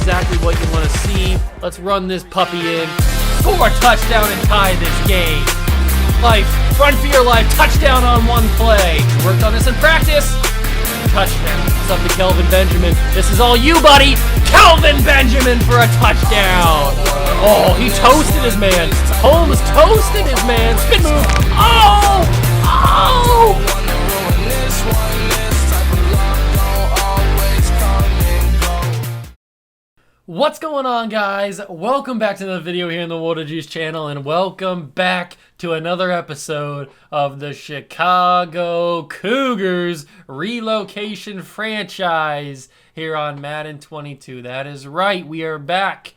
exactly what you want to see. Let's run this puppy in. Score a touchdown and tie this game. Life, run for your life, touchdown on one play. Worked on this in practice. Touchdown. It's up to Kelvin Benjamin. This is all you, buddy. Kelvin Benjamin for a touchdown. Oh, he toasted his man. Holmes toasted his man. Spin move. Oh! Oh! What's going on, guys? Welcome back to another video here in the Water Juice channel, and welcome back to another episode of the Chicago Cougars Relocation franchise here on Madden 22. That is right, we are back.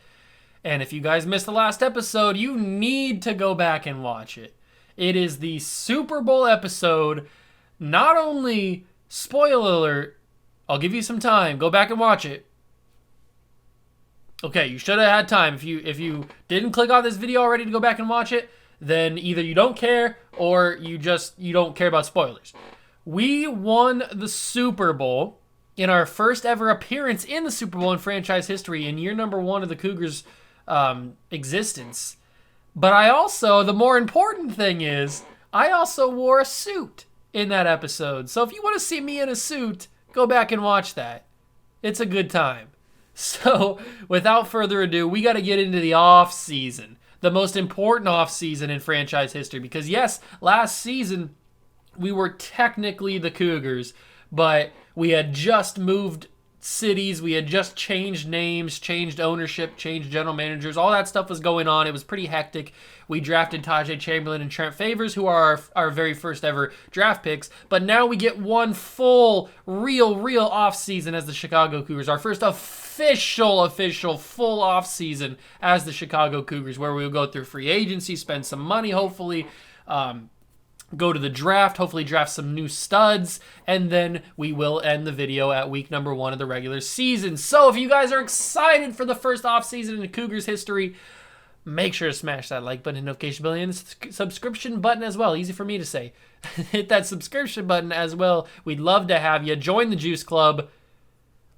And if you guys missed the last episode, you need to go back and watch it. It is the Super Bowl episode. Not only, spoiler alert, I'll give you some time, go back and watch it. Okay, you should have had time. If you didn't click on this video already to go back and watch it, then either you don't care or you don't care about spoilers. We won the Super Bowl in our first ever appearance in the Super Bowl in franchise history in year number 1 of the Cougars' existence. But I also, the more important thing is, I also wore a suit in that episode. So if you want to see me in a suit, go back and watch that. It's a good time. So, without further ado, we got to get into the offseason, the most important offseason in franchise history. Because, yes, last season, we were technically the Cougars, but we had just moved cities, we had just changed names, changed ownership, changed general managers. All that stuff was going on. It was pretty hectic. We drafted Tajay Chamberlain and Trent Favors, who are our very first ever draft picks. But now we get one full, real offseason as the Chicago Cougars. Our first official full offseason as the Chicago Cougars, where we'll go through free agency, spend some money, hopefully, go to the draft, hopefully draft some new studs, and then we will end the video at week number 1 of the regular season. So if you guys are excited for the first offseason in the Cougars history, make sure to smash that like button, notification bell, and the subscription button as well. Easy for me to say. Hit that subscription button as well. We'd love to have you. Join the Juice Club.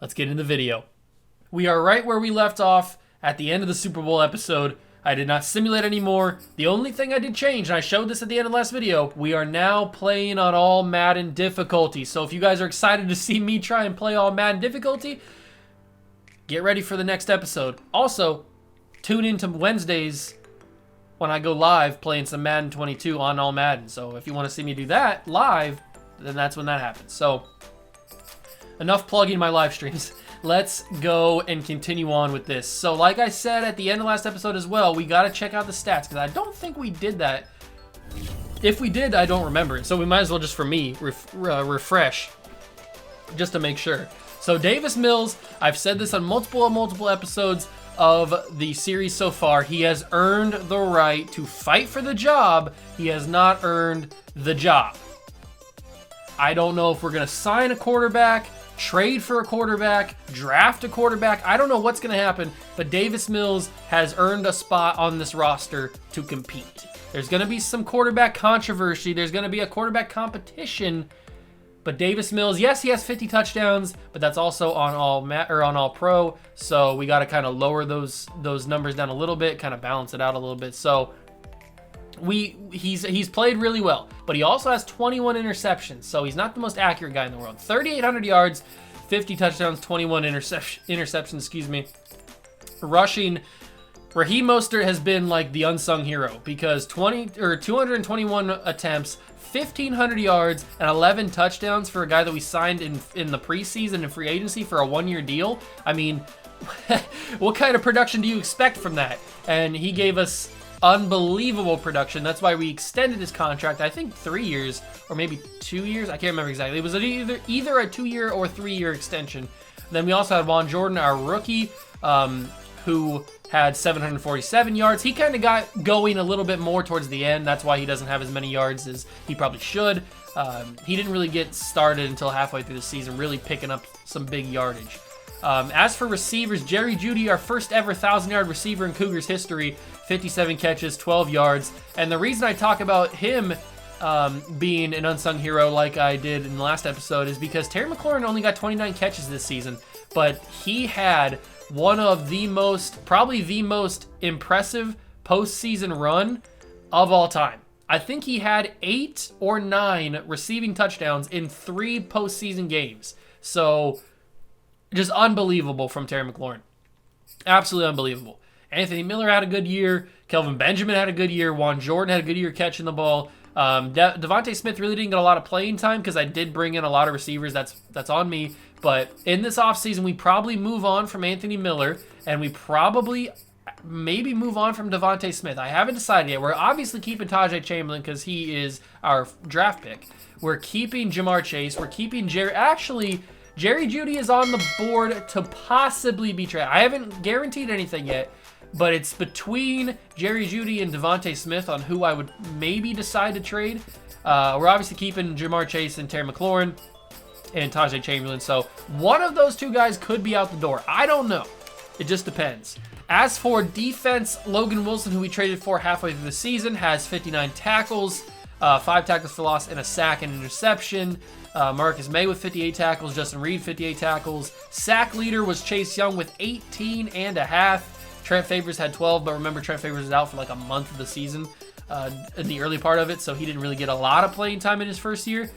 Let's get into the video. We are right where we left off at the end of the Super Bowl episode. I did not simulate anymore. The only thing I did change, and I showed this at the end of the last video, we are now playing on all Madden difficulty. So if you guys are excited to see me try and play all Madden difficulty, get ready for the next episode. Also, tune into Wednesdays when I go live playing some Madden 22 on all Madden. So if you want to see me do that live, then that's when that happens. So enough plugging my live streams. Let's go and continue on with this. So like I said at the end of last episode as well, we got to check out the stats because I don't think we did that. If we did, I don't remember it. So we might as well just, for me, refresh just to make sure. So Davis Mills, I've said this on multiple episodes of the series so far. He has earned the right to fight for the job. He has not earned the job. I don't know if we're going to sign a quarterback, trade for a quarterback, draft a quarterback. I don't know what's going to happen, but Davis Mills has earned a spot on this roster to compete. There's going to be some quarterback controversy. There's going to be a quarterback competition, but Davis Mills, yes, he has 50 touchdowns, but that's also on all pro. So we got to kind of lower those numbers down a little bit, kind of balance it out a little bit. So he's played really well, but he also has 21 interceptions, so he's not the most accurate guy in the world. 3,800 yards, 50 touchdowns, 21 interceptions, excuse me. Rushing, Raheem Mostert has been like the unsung hero because 221 attempts, 1,500 yards, and 11 touchdowns for a guy that we signed in the preseason and free agency for a 1-year deal. I mean, what kind of production do you expect from that? And he gave us unbelievable production. That's why we extended his contract, I think 3 years or maybe 2 years. I can't remember exactly. It was either a 2-year or 3-year extension. Then we also had Juan Jordan, our rookie, who had 747 yards. He kind of got going a little bit more towards the end. That's why he doesn't have as many yards as he probably should. He didn't really get started until halfway through the season, really picking up some big yardage. As for receivers, Jerry Judy, our first ever 1,000-yard receiver in Cougars history, 57 catches, 12 yards. And the reason I talk about him being an unsung hero like I did in the last episode is because Terry McLaurin only got 29 catches this season, but he had one of the most, probably the most impressive postseason run of all time. I think he had 8 or 9 receiving touchdowns in 3 postseason games. So, just unbelievable from Terry McLaurin. Absolutely unbelievable. Anthony Miller had a good year. Kelvin Benjamin had a good year. Juan Jordan had a good year catching the ball. Devontae Smith really didn't get a lot of playing time because I did bring in a lot of receivers. That's on me. But in this offseason, we probably move on from Anthony Miller, and we probably maybe move on from Devontae Smith. I haven't decided yet. We're obviously keeping Tajay Chamberlain because he is our draft pick. We're keeping Jamar Chase. We're keeping Jerry. Actually, Jerry Judy is on the board to possibly be traded. I haven't guaranteed anything yet, but it's between Jerry Judy and Devontae Smith on who I would maybe decide to trade. We're obviously keeping Jamar Chase and Terry McLaurin and Tajay Chamberlain. So one of those 2 guys could be out the door. I don't know. It just depends. As for defense, Logan Wilson, who we traded for halfway through the season, has 59 tackles, 5 tackles for loss, and a sack and interception. Marcus May with 58 tackles, Justin Reed 58 tackles. Sack leader was Chase Young with 18 and a half. Trent Favors had 12, but remember Trent Favors was out for like a month of the season in the early part of it, so he didn't really get a lot of playing time in his first year.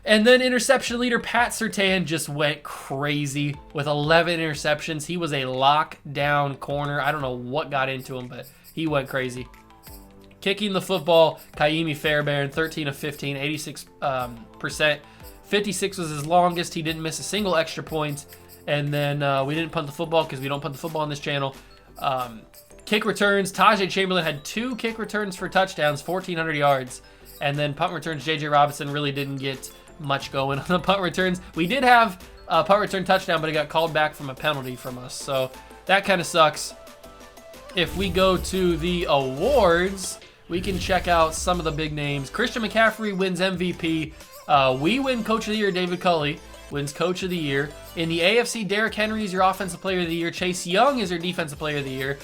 And then interception leader Pat Surtain just went crazy with 11 interceptions. He was a lockdown corner. I don't know what got into him, but he went crazy. Kicking the football, Kaimi Fairbairn, 13 of 15, 86%. 56 was his longest. He didn't miss a single extra point. And then we didn't punt the football because we don't punt the football on this channel. Kick returns, Tajay Chamberlain had 2 kick returns for touchdowns, 1,400 yards. And then punt returns, J.J. Robinson really didn't get much going on the punt returns. We did have a punt return touchdown, but it got called back from a penalty from us. So that kind of sucks. If we go to the awards, we can check out some of the big names. Christian McCaffrey wins MVP. We win Coach of the Year. David Culley wins Coach of the Year. In the AFC, Derrick Henry is your Offensive Player of the Year. Chase Young is your Defensive Player of the Year.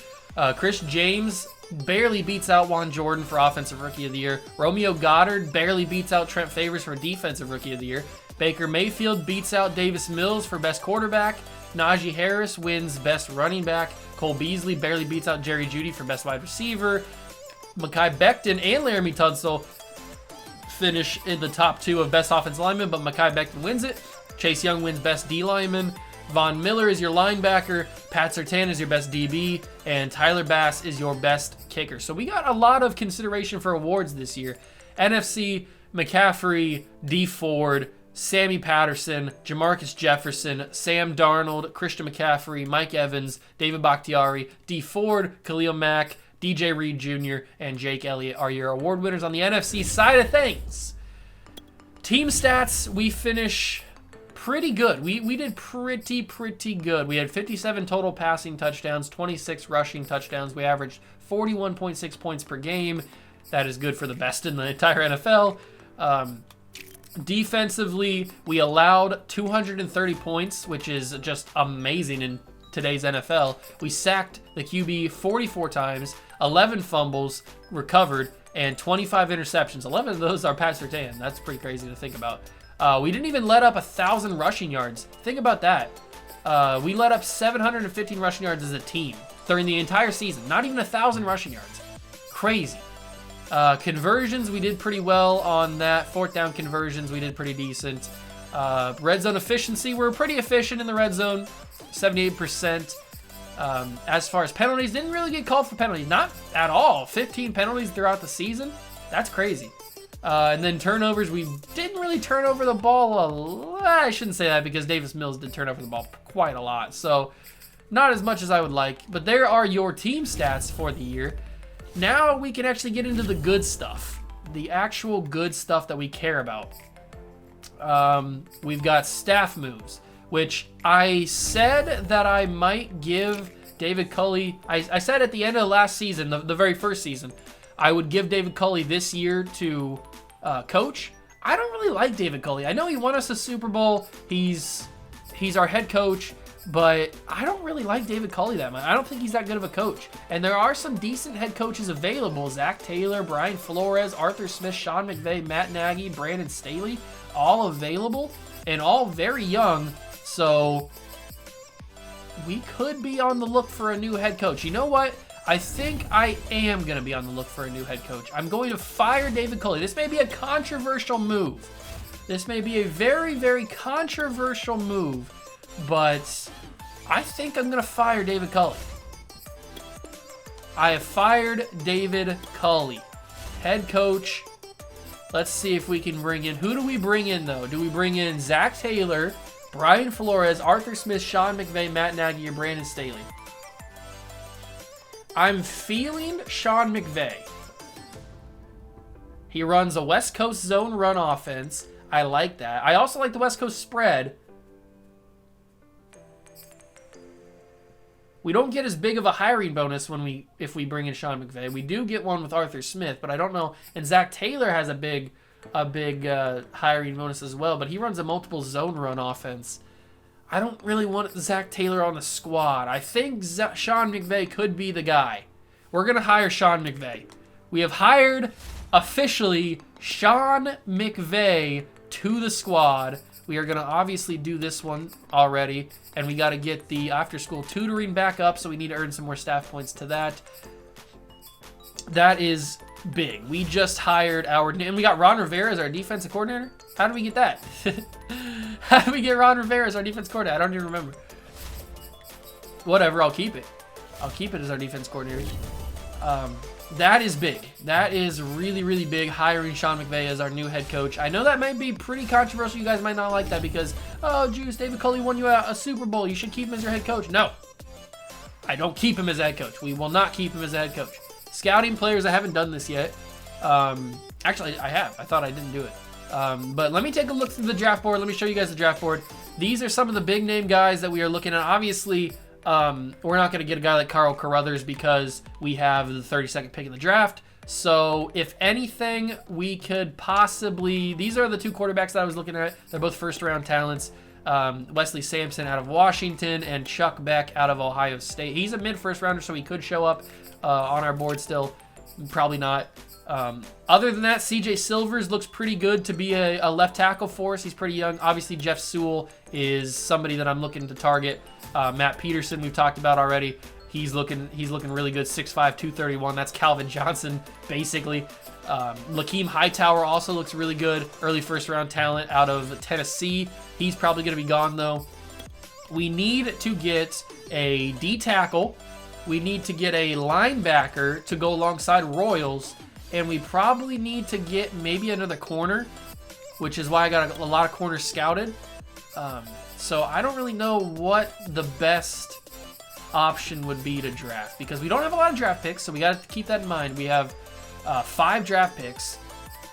Chris James barely beats out Juan Jordan for Offensive Rookie of the Year. Romeo Goddard barely beats out Trent Favors for Defensive Rookie of the Year. Baker Mayfield beats out Davis Mills for Best Quarterback. Najee Harris wins Best Running Back. Cole Beasley barely beats out Jerry Jeudy for Best Wide Receiver. Mekhi Becton and Laramie Tunsil finish in the top 2 of Best Offensive Lineman, but Mekhi Becton wins it. Chase Young wins Best D Lineman. Von Miller is your linebacker. Pat Surtain is your best DB. And Tyler Bass is your best kicker. So we got a lot of consideration for awards this year. NFC, McCaffrey, D Ford, Sammy Patterson, Jamarcus Jefferson, Sam Darnold, Christian McCaffrey, Mike Evans, David Bakhtiari, D Ford, Khalil Mack, DJ Reed Jr., and Jake Elliott are your award winners on the NFC side of things. Team stats, we finish pretty good. We did pretty good. We had 57 total passing touchdowns, 26 rushing touchdowns. We averaged 41.6 points per game. That is good for the best in the entire NFL. Defensively, we allowed 230 points, which is just amazing in today's NFL. We sacked the QB 44 times, 11 fumbles recovered, and 25 interceptions. 11 of those are Pat Surtain. That's pretty crazy to think about. We didn't even let up 1,000 rushing yards. Think about that. We let up 715 rushing yards as a team during the entire season. Not even 1,000 rushing yards. Crazy. Conversions, we did pretty well on that. 4th down conversions, we did pretty decent. Red zone efficiency, we're pretty efficient in the red zone. 78%. As far as penalties, didn't really get called for penalties. Not at all. 15 penalties throughout the season. That's crazy. And then turnovers, we didn't really turn over the ball a lot. I shouldn't say that because Davis Mills did turn over the ball quite a lot. So not as much as I would like. But there are your team stats for the year. Now we can actually get into the good stuff. The actual good stuff that we care about. We've got staff moves, which I said that I might give David Culley. I said at the end of last season, the very first season, I would give David Culley this year to coach. I don't really like David Culley. I know he won us a Super Bowl. He's our head coach, but I don't really like David Culley that much. I don't think he's that good of a coach. And there are some decent head coaches available. Zach Taylor, Brian Flores, Arthur Smith, Sean McVay, Matt Nagy, Brandon Staley, all available and all very young. So we could be on the look for a new head coach. You know what? I think I am going to be on the look for a new head coach. I'm going to fire David Culley. This may be a controversial move. This may be a very, very controversial move, but I think I'm going to fire David Culley. I have fired David Culley, head coach. Let's see if we can bring in, who do we bring in though? Do we bring in Zach Taylor, Brian Flores, Arthur Smith, Sean McVay, Matt Nagy, or Brandon Staley? I'm feeling Sean McVay. He runs a West Coast zone run offense. I like that. I also like the West Coast spread. We don't get as big of a hiring bonus if we bring in Sean McVay. We do get one with Arthur Smith, but I don't know. And Zach Taylor has a big hiring bonus as well, but he runs a multiple zone run offense. I don't really want Zach Taylor on the squad. I think Sean McVay could be the guy. We're going to hire Sean McVay. We have hired officially Sean McVay to the squad. We are going to obviously do this one already, and we got to get the after-school tutoring back up, so we need to earn some more staff points to that. That is big. We just hired and we got Ron Rivera as our defensive coordinator. How did we get that? How did we get Ron Rivera as our defense coordinator? I don't even remember. Whatever, I'll keep it. I'll keep it as our defense coordinator. That is big. That is really, really big, hiring Sean McVay as our new head coach. I know that might be pretty controversial. You guys might not like that because, oh, Juice, David Culley won you a Super Bowl. You should keep him as your head coach. No. I don't keep him as a head coach. We will not keep him as a head coach. Scouting players, I haven't done this yet. Actually, I have. I thought I didn't do it. But let me take a look through the draft board. Let me show you guys the draft board. These are some of the big name guys that we are looking at. Obviously, we're not going to get a guy like Carl Carruthers because we have the 32nd pick in the draft. So if anything, we could possibly... These are the two quarterbacks that I was looking at. They're both first-round talents. Wesley Sampson out of Washington and Chuck Beck out of Ohio State. He's a mid-first rounder, so he could show up on our board still. Probably not. Other than that, CJ Silvers looks pretty good to be a left tackle for us. He's pretty young. Obviously, Jeff Sewell is somebody that I'm looking to target. Matt Peterson, we've talked about already. He's looking really good. 6'5", 231. That's Calvin Johnson, basically. Lakeem Hightower also looks really good. Early first-round talent out of Tennessee. He's probably going to be gone, though. We need to get a D tackle. We need to get a linebacker to go alongside Royals. And we probably need to get maybe another corner, which is why I got a lot of corners scouted. So I don't really know what the best option would be to draft because we don't have a lot of draft picks, so we got to keep that in mind. We have 5 draft picks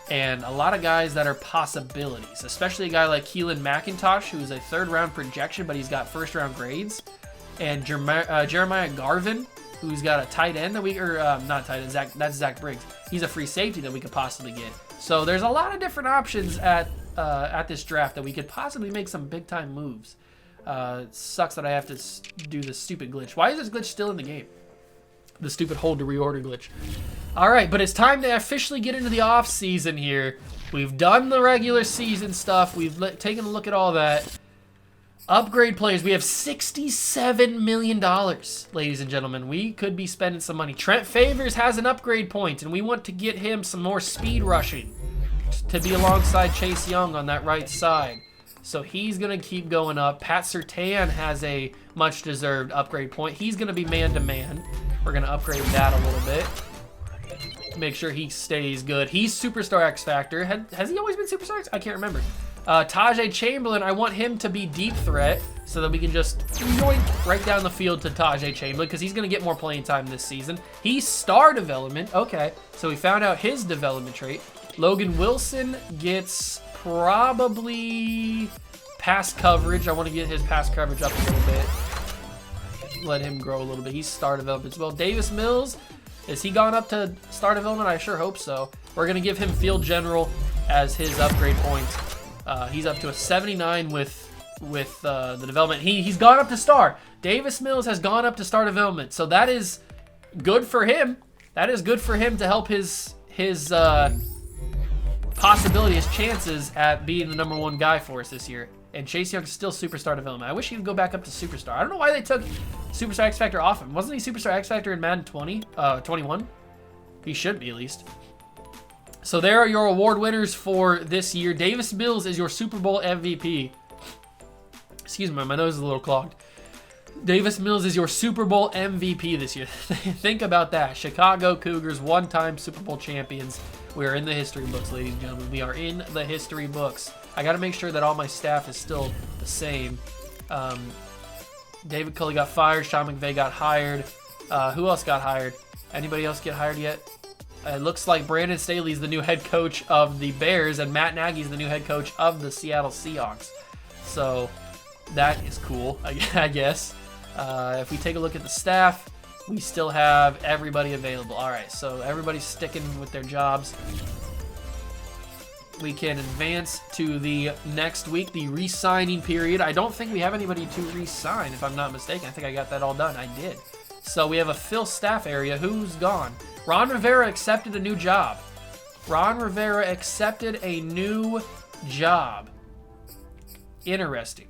and a lot of guys that are possibilities, especially a guy like Keelan McIntosh, who's a 3rd-round projection, but he's got 1st-round grades, and Jeremiah Garvin, who's got a tight end that not tight end, that's Zach Briggs. He's a free safety that we could possibly get. So there's a lot of different options at this draft that we could possibly make some big-time moves. It sucks that I have to do this stupid glitch. Why is this glitch still in the game? The stupid hold to reorder glitch. All right, but it's time to officially get into the off season here. We've done the regular season stuff. We've taken a look at all that. Upgrade players. We have $67 million, ladies and gentlemen. We could be spending some money. Trent Favors has an upgrade point, and we want to get him some more speed rushing to be alongside Chase Young on that right side. So he's going to keep going up. Pat Surtain has a much-deserved upgrade point. He's going to be man-to-man. We're going to upgrade that a little bit. Make sure he stays good. He's Superstar X Factor. Has he always been Superstar X? I can't remember. Tajay Chamberlain, I want him to be deep threat so that we can just yoink right down the field to Tajay Chamberlain because he's going to get more playing time this season. He's star development. Okay, so we found out his development trait. Logan Wilson gets probably pass coverage. I want to get his pass coverage up a little bit. Let him grow a little bit. He's star development as well. Davis Mills, has he gone up to star development? I sure hope so. We're going to give him field general as his upgrade point. He's up to a 79 with the development. He's gone up to star. Davis Mills has gone up to star development. So that is good for him. That is good for him to help his possibility, his chances at being the #1 guy for us this year. And Chase Young's still Superstar development. I wish he would go back up to Superstar. I don't know why they took Superstar X Factor off him. Wasn't he Superstar X Factor in Madden 21? He should be, at least. So there are your award winners for this year. Davis Mills is your Super Bowl MVP. Excuse me, my nose is a little clogged. Davis Mills is your Super Bowl MVP this year. Think about that. Chicago Cougars, one-time Super Bowl champions. We are in the history books, ladies and gentlemen. We are in the history books. I got to make sure that all my staff is still the same. David Culley got fired. Sean McVay got hired. Who else got hired? Anybody else get hired yet? It looks like Brandon Staley's the new head coach of the Bears, and Matt Nagy's the new head coach of the Seattle Seahawks. So that is cool, I guess. If we take a look at the staff, we still have everybody available. All right, so everybody's sticking with their jobs. We can advance to the next week, the re-signing period. I don't think we have anybody to re-sign, if I'm not mistaken. I think I got that all done. I did. So we have a fill staff area. Who's gone? Ron Rivera accepted a new job. Ron Rivera accepted a new job. Interesting.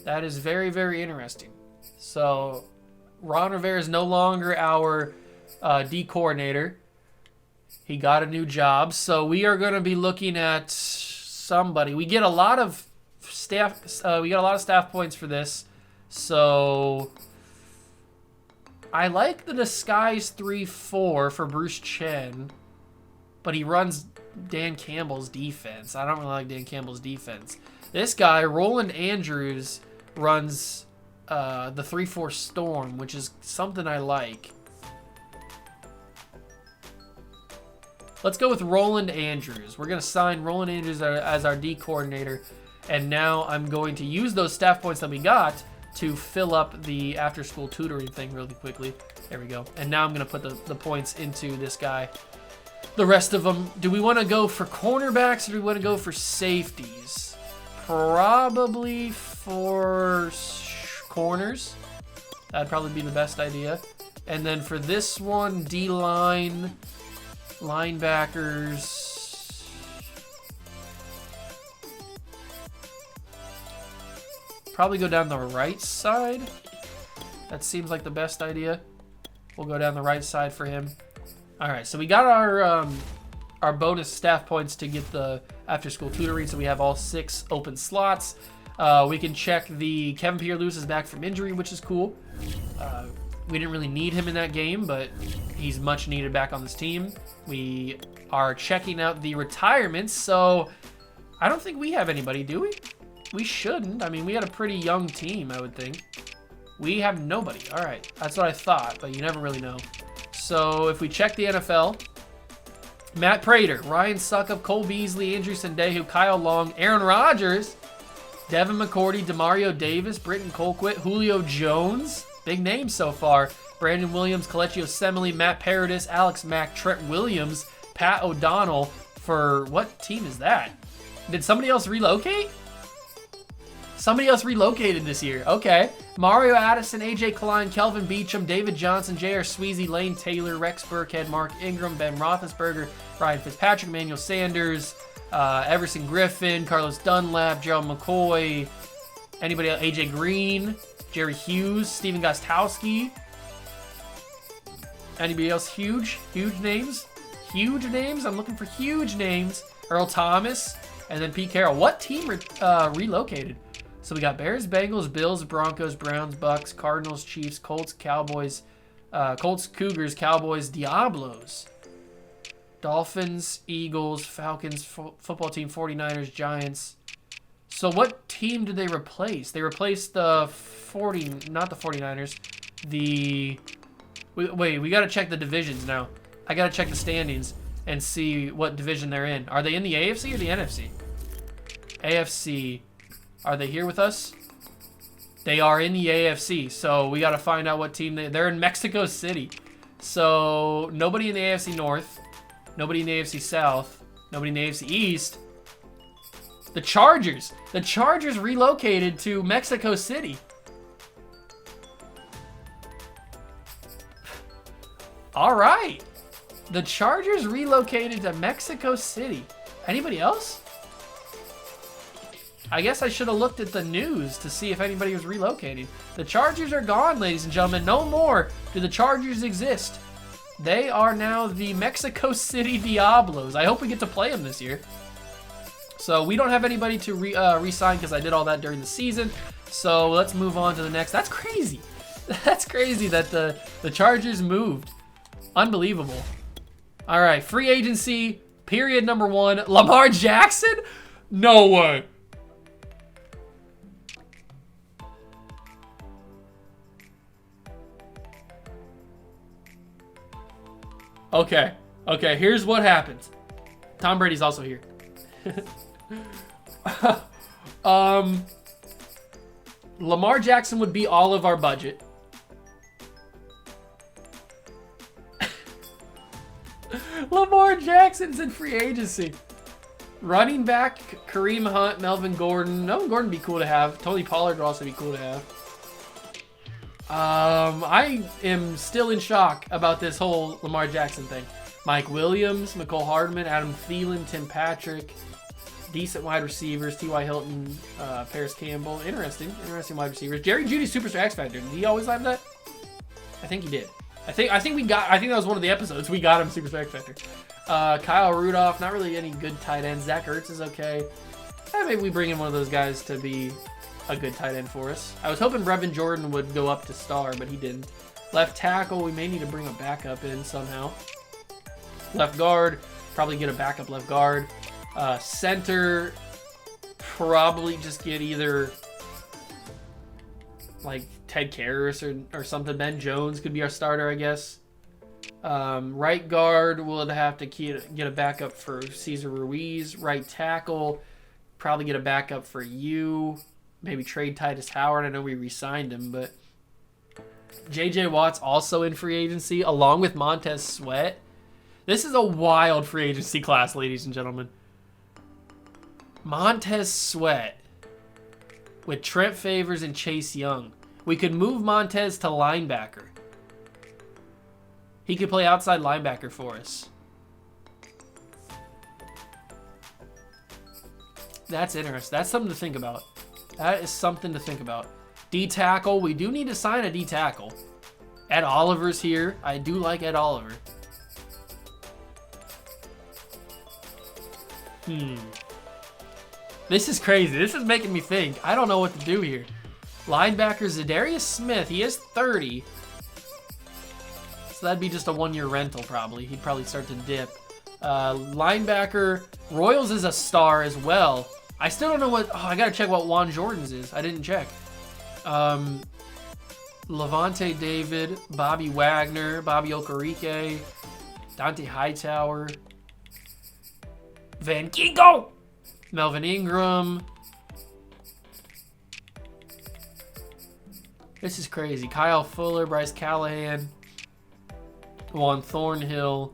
That is very, very interesting. So Ron Rivera is no longer our D coordinator. He got a new job. So we are going to be looking at somebody. We get a lot of staff. We got a lot of staff points for this. So I like the disguise 3-4 for Bruce Chen, but he runs Dan Campbell's defense. I don't really like Dan Campbell's defense. This guy, Roland Andrews, runs the 3-4 Storm, which is something I like. Let's go with Roland Andrews. We're going to sign Roland Andrews as our D coordinator, and now I'm going to use those staff points that we got to fill up the after-school tutoring thing really quickly. There we go. And now I'm going to put the points into this guy. The rest of them, do we want to go for cornerbacks or do we want to go for safeties? Probably for corners. That'd probably be the best idea. And then for this one, D-line, linebackers. Probably go down the right side. That seems like the best idea. We'll go down the right side for him. All right, so we got our bonus staff points to get the after-school tutoring, so we have all 6 open slots. We can check the Kevin Pierre-Louis is back from injury, which is cool. We didn't really need him in that game, but he's much needed back on this team. We are checking out the retirements, so I don't think we have anybody, do we? We shouldn't. I mean, we had a pretty young team, I would think. We have nobody. All right, that's what I thought, but you never really know. So if we check the NFL, Matt Prater, Ryan Suckup, Cole Beasley, Andrew Sendeju, Kyle Long, Aaron Rodgers, Devin McCourty, Demario Davis, Britton Colquitt, Julio Jones. Big names so far. Brandon Williams, Kelechi Osemele, Matt Paradis, Alex Mack, Trent Williams, Pat O'Donnell. For what team is that? Did somebody else relocate? Somebody else relocated this year. Okay. Mario Addison, AJ Klein, Kelvin Beachum, David Johnson, J.R. Sweezy, Lane Taylor, Rex Burkhead, Mark Ingram, Ben Roethlisberger, Ryan Fitzpatrick, Emmanuel Sanders, Everson Griffin, Carlos Dunlap, Gerald McCoy, anybody else? AJ Green, Jerry Hughes, Steven Gostkowski. Anybody else huge? Huge names? Huge names? I'm looking for huge names. Earl Thomas, and then Pete Carroll. What team relocated? So we got Bears, Bengals, Bills, Broncos, Browns, Bucks, Cardinals, Chiefs, Colts, Cowboys, Colts, Cougars, Cowboys, Diablos, Dolphins, Eagles, Falcons, football team, 49ers, Giants. So what team did they replace? They replaced not the 49ers. Wait, we got to check the divisions now. I got to check the standings and see what division they're in. Are they in the AFC or the NFC? AFC. Are they here with us? They are in the AFC, so we got to find out what team they're in. Mexico City. So nobody in the AFC North, nobody in the AFC South, nobody in the AFC East. The Chargers. The Chargers relocated to Mexico City. All right. The Chargers relocated to Mexico City. Anybody else? I guess I should have looked at the news to see if anybody was relocating. The Chargers are gone, ladies and gentlemen. No more do the Chargers exist. They are now the Mexico City Diablos. I hope we get to play them this year. So we don't have anybody to re-sign because I did all that during the season. So let's move on to the next. That's crazy. That's crazy that the Chargers moved. Unbelievable. All right, free agency, period number 1. Lamar Jackson? No way. Okay, here's what happens. Tom Brady's also here. Lamar Jackson would be all of our budget. Lamar Jackson's in free agency. Running back, Kareem Hunt, Melvin Gordon. Melvin Gordon would be cool to have. Tony Pollard would also be cool to have. I am still in shock about this whole Lamar Jackson thing. Mike Williams, McCole Hardman, Adam Thielen, Tim Patrick, decent wide receivers, T.Y. Hilton, Paris Campbell. Interesting wide receivers. Jerry Judy, Superstar X Factor. Did he always have that? I think he did. I think that was one of the episodes. We got him Superstar X Factor. Kyle Rudolph, not really any good tight ends. Zach Ertz is okay. Maybe we bring in one of those guys to be a good tight end for us. I was hoping Brevin Jordan would go up to star, but he didn't. Left tackle, we may need to bring a backup in somehow. Left guard, probably get a backup left guard. Center, probably just get either like Ted Karras or something. Ben Jones could be our starter, I guess. Right guard, we'll have to get a backup for Cesar Ruiz. Right tackle, probably get a backup for you. Maybe trade Titus Howard. I know we re-signed him, but J.J. Watt's also in free agency, along with Montez Sweat. This is a wild free agency class, ladies and gentlemen. Montez Sweat with Trent Favors and Chase Young. We could move Montez to linebacker. He could play outside linebacker for us. That's interesting. That's something to think about. That is something to think about. D-tackle. We do need to sign a D-tackle. Ed Oliver's here. I do like Ed Oliver. This is crazy. This is making me think. I don't know what to do here. Linebacker Zadarius Smith. He is 30. So that'd be just a one-year rental probably. He'd probably start to dip. Linebacker. Royals is a star as well. I still don't know what... Oh, I got to check what Juan Jordan's is. I didn't check. Levante David, Bobby Wagner, Bobby Okereke, Dante Hightower, Van Ginkle, Melvin Ingram. This is crazy. Kyle Fuller, Bryce Callahan, Juan Thornhill,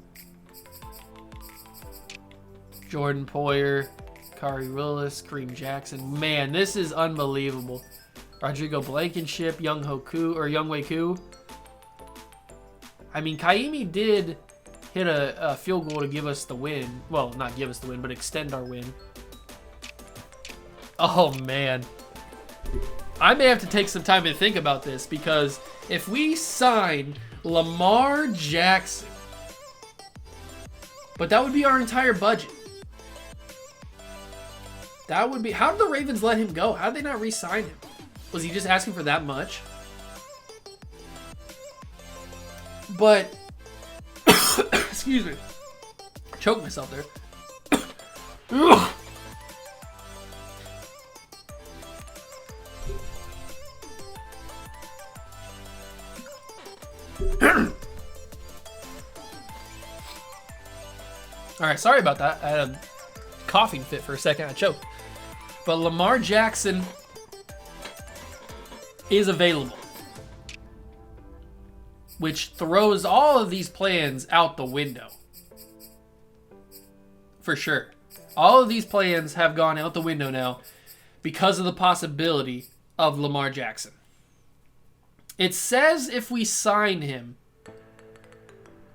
Jordan Poyer, Kari Willis, Kareem Jackson. Man, this is unbelievable. Rodrigo Blankenship, Younghoe Koo. I mean, Kaimi did hit a field goal to give us the win. Well, not give us the win, but extend our win. Oh, man. I may have to take some time to think about this, because if we sign Lamar Jackson, but that would be our entire budget. That would be... How did the Ravens let him go? How did they not re-sign him? Was he just asking for that much? But... Excuse me. Choked myself there. Alright, sorry about that. I had a coughing fit for a second. I choked. But Lamar Jackson is available, which throws all of these plans out the window. For sure. All of these plans have gone out the window now because of the possibility of Lamar Jackson. It says if we sign him,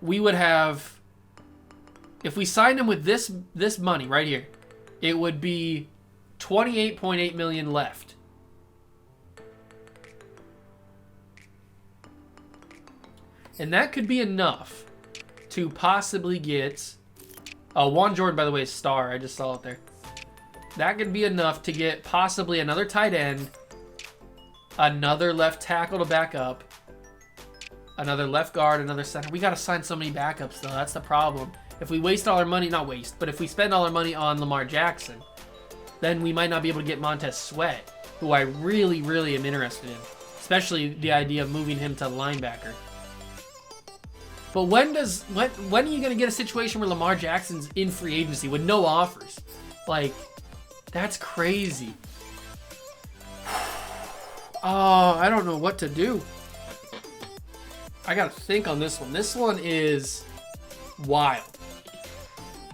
we would have... If we signed him with this money right here, it would be $28.8 million left. And that could be enough to possibly get... Juan Jordan, by the way, is star. I just saw it there. That could be enough to get possibly another tight end, another left tackle to back up, another left guard, another center. We got to sign so many backups, though. That's the problem. If we waste all our money, not waste, but if we spend all our money on Lamar Jackson, then we might not be able to get Montez Sweat, who I really, really am interested in, especially the idea of moving him to linebacker. But when are you going to get a situation where Lamar Jackson's in free agency with no offers? Like, that's crazy. Oh, I don't know what to do. I got to think on this one. This one is wild.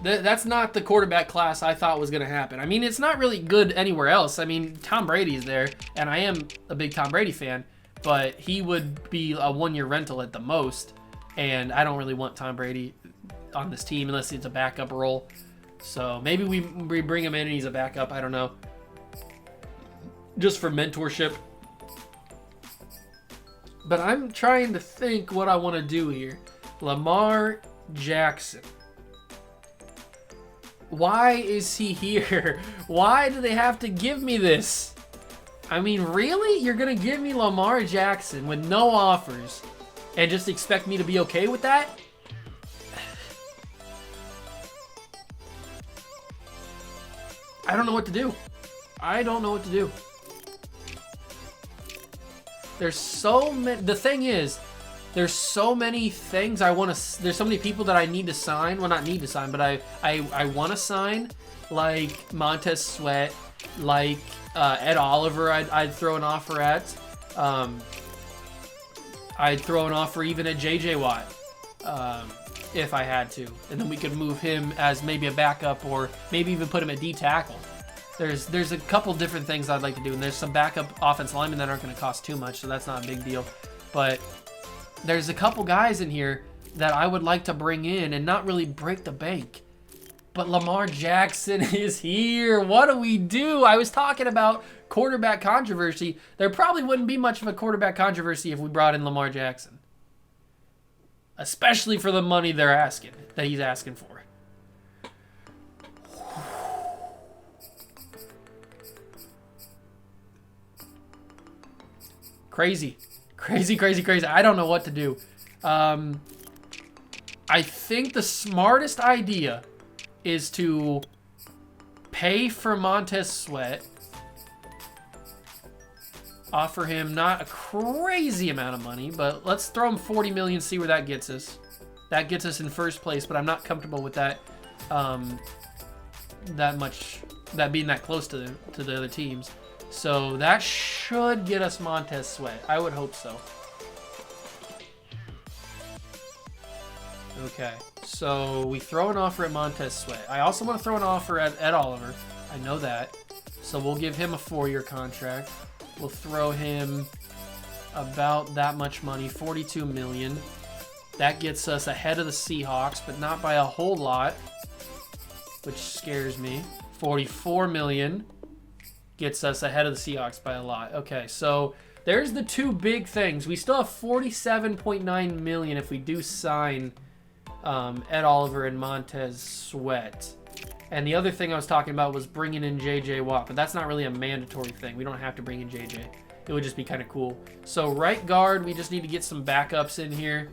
That's not the quarterback class I thought was going to happen. I mean, it's not really good anywhere else. I mean, Tom Brady's there, and I am a big Tom Brady fan, but he would be a one-year rental at the most. And I don't really want Tom Brady on this team unless it's a backup role. So maybe we bring him in and he's a backup. I don't know. Just for mentorship. But I'm trying to think what I want to do here. Lamar Jackson. Why is he here? Why do they have to give me this? I mean, really? You're going to give me Lamar Jackson with no offers and just expect me to be okay with that? I don't know what to do. I don't know what to do. There's so many... The thing is, there's so many things I want to... There's so many people that I need to sign. Well, not need to sign, but I want to sign. Like Montez Sweat. Like Ed Oliver I'd throw an offer at. I'd throw an offer even at J.J. Watt if I had to. And then we could move him as maybe a backup or maybe even put him at D-tackle. There's a couple different things I'd like to do. And there's some backup offense linemen that aren't going to cost too much, so that's not a big deal. But there's a couple guys in here that I would like to bring in and not really break the bank. But Lamar Jackson is here. What do we do? I was talking about quarterback controversy. There probably wouldn't be much of a quarterback controversy if we brought in Lamar Jackson. Especially for the money that he's asking for. Crazy. I don't know what to do. I think the smartest idea is to pay for Montez Sweat. Offer him not a crazy amount of money, but let's throw him $40 million, see where that gets us. That gets us in first place, but I'm not comfortable with that that being that close to the other teams. So that should get us Montez Sweat. I would hope so. Okay, so we throw an offer at Montez Sweat. I also want to throw an offer at Ed Oliver. I know that. So we'll give him a 4-year contract. We'll throw him about that much money, $42 million. That gets us ahead of the Seahawks, but not by a whole lot, which scares me. $44 million gets us ahead of the Seahawks by a lot. Okay, so there's the two big things. We still have $47.9 million if we do sign Ed Oliver and Montez Sweat. And the other thing I was talking about was bringing in J.J. Watt, but that's not really a mandatory thing. We don't have to bring in J.J. It would just be kind of cool. So right guard, we just need to get some backups in here.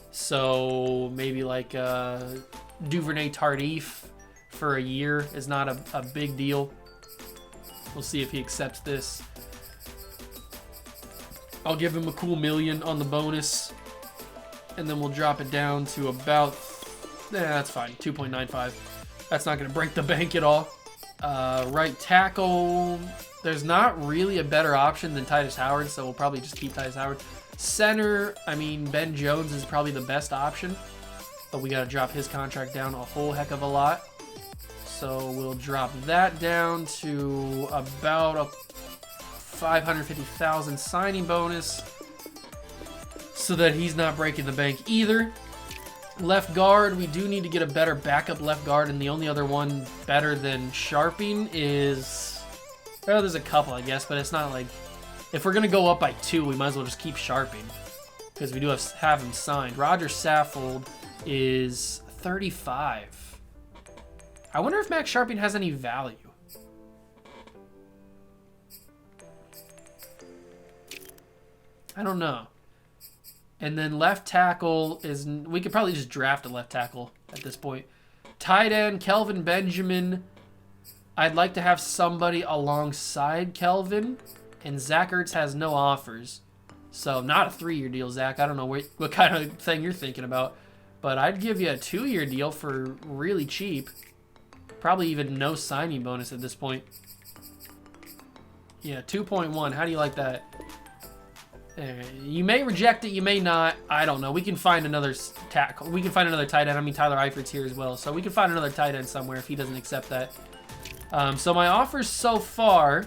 So maybe like Duvernay Tardif for a year is not a big deal. We'll see if he accepts this. I'll give him a cool $1 million on the bonus. And then we'll drop it down to about... that's fine, 2.95. That's not going to break the bank at all. Right tackle, there's not really a better option than Titus Howard, so we'll probably just keep Titus Howard. Center, I mean, Ben Jones is probably the best option, but we got to drop his contract down a whole heck of a lot. So we'll drop that down to about a $550,000 signing bonus so that he's not breaking the bank either. Left guard, we do need to get a better backup left guard, and the only other one better than Sharping is Well, there's a couple, I guess, but it's not like... If we're going to go up by 2, we might as well just keep sharping. Because we do have him signed. Roger Saffold is 35. I wonder if Max Sharping has any value. I don't know. And then left tackle is... We could probably just draft a left tackle at this point. Tight end, Kelvin Benjamin. I'd like to have somebody alongside Kelvin. And Zach Ertz has no offers. So not a 3-year deal, Zach. I don't know what kind of thing you're thinking about. But I'd give you a 2-year deal for really cheap. Probably even no signing bonus at this point. Yeah, 2.1. How do you like that? You may reject it, you may not. I don't know. We can find another tackle. We can find another tight end. I mean, Tyler Eifert's here as well. So we can find another tight end somewhere if he doesn't accept that. So my offers so far